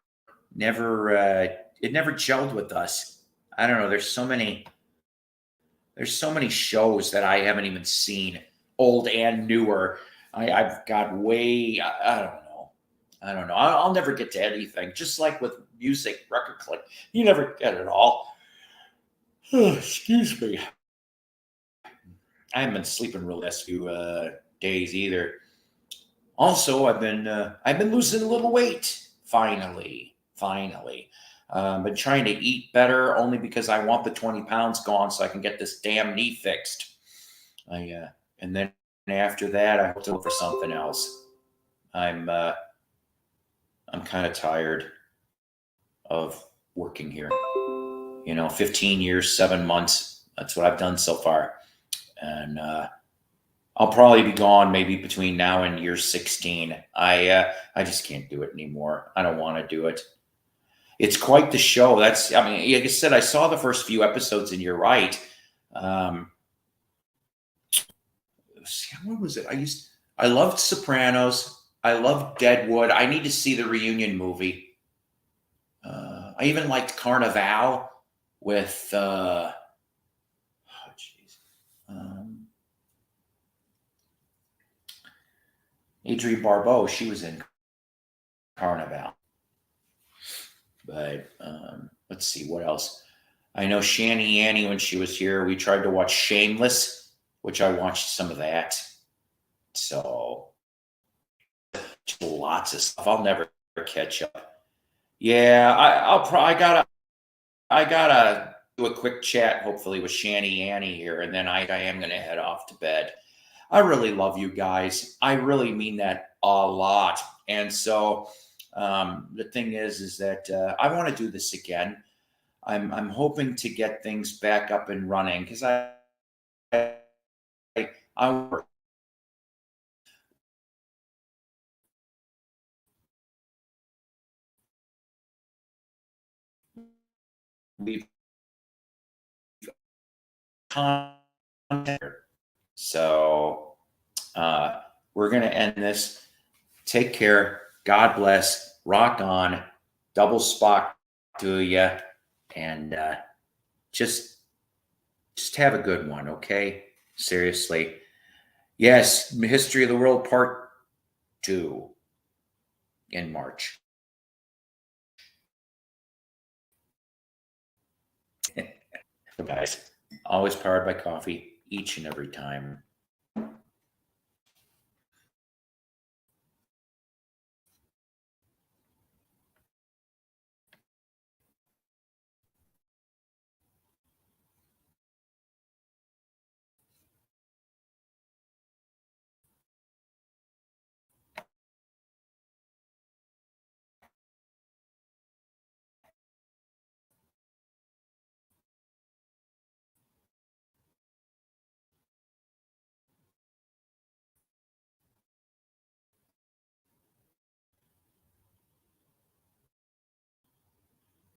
It never gelled with us. I don't know. There's so many shows that I haven't even seen, old and newer. I've got way. I don't know. I'll never get to anything. Just like with music, record click, you never get it all. Excuse me. I haven't been sleeping real last few days either. Also, I've been losing a little weight. Finally. Been trying to eat better only because I want the 20 pounds gone so I can get this damn knee fixed. And then after that, I hope to look for something else. I'm kind of tired of working here. 15 years, 7 months. That's what I've done so far. And I'll probably be gone maybe between now and year 16. I just can't do it anymore. I don't want to do it. It's quite the show. Like I said, I saw the first few episodes and you're right. what was it? I loved Sopranos. I loved Deadwood. I need to see the reunion movie. I even liked Carnival with Adrienne Barbeau. She was in Carnival. But let's see what else. I know Shani Annie when she was here. We tried to watch Shameless, which I watched some of that. So lots of stuff. I'll never catch up. Yeah, I gotta do a quick chat, hopefully with Shani Annie here, and then I am gonna head off to bed. I really love you guys. I really mean that a lot. And so the thing is that I want to do this again. I'm hoping to get things back up and running because I work. We've so we're gonna end this. Take care. God bless. Rock on. Double Spock to you, and just have a good one. Okay. Seriously. Yes. History of the World Part 2 in March. Guys, always powered by coffee each and every time.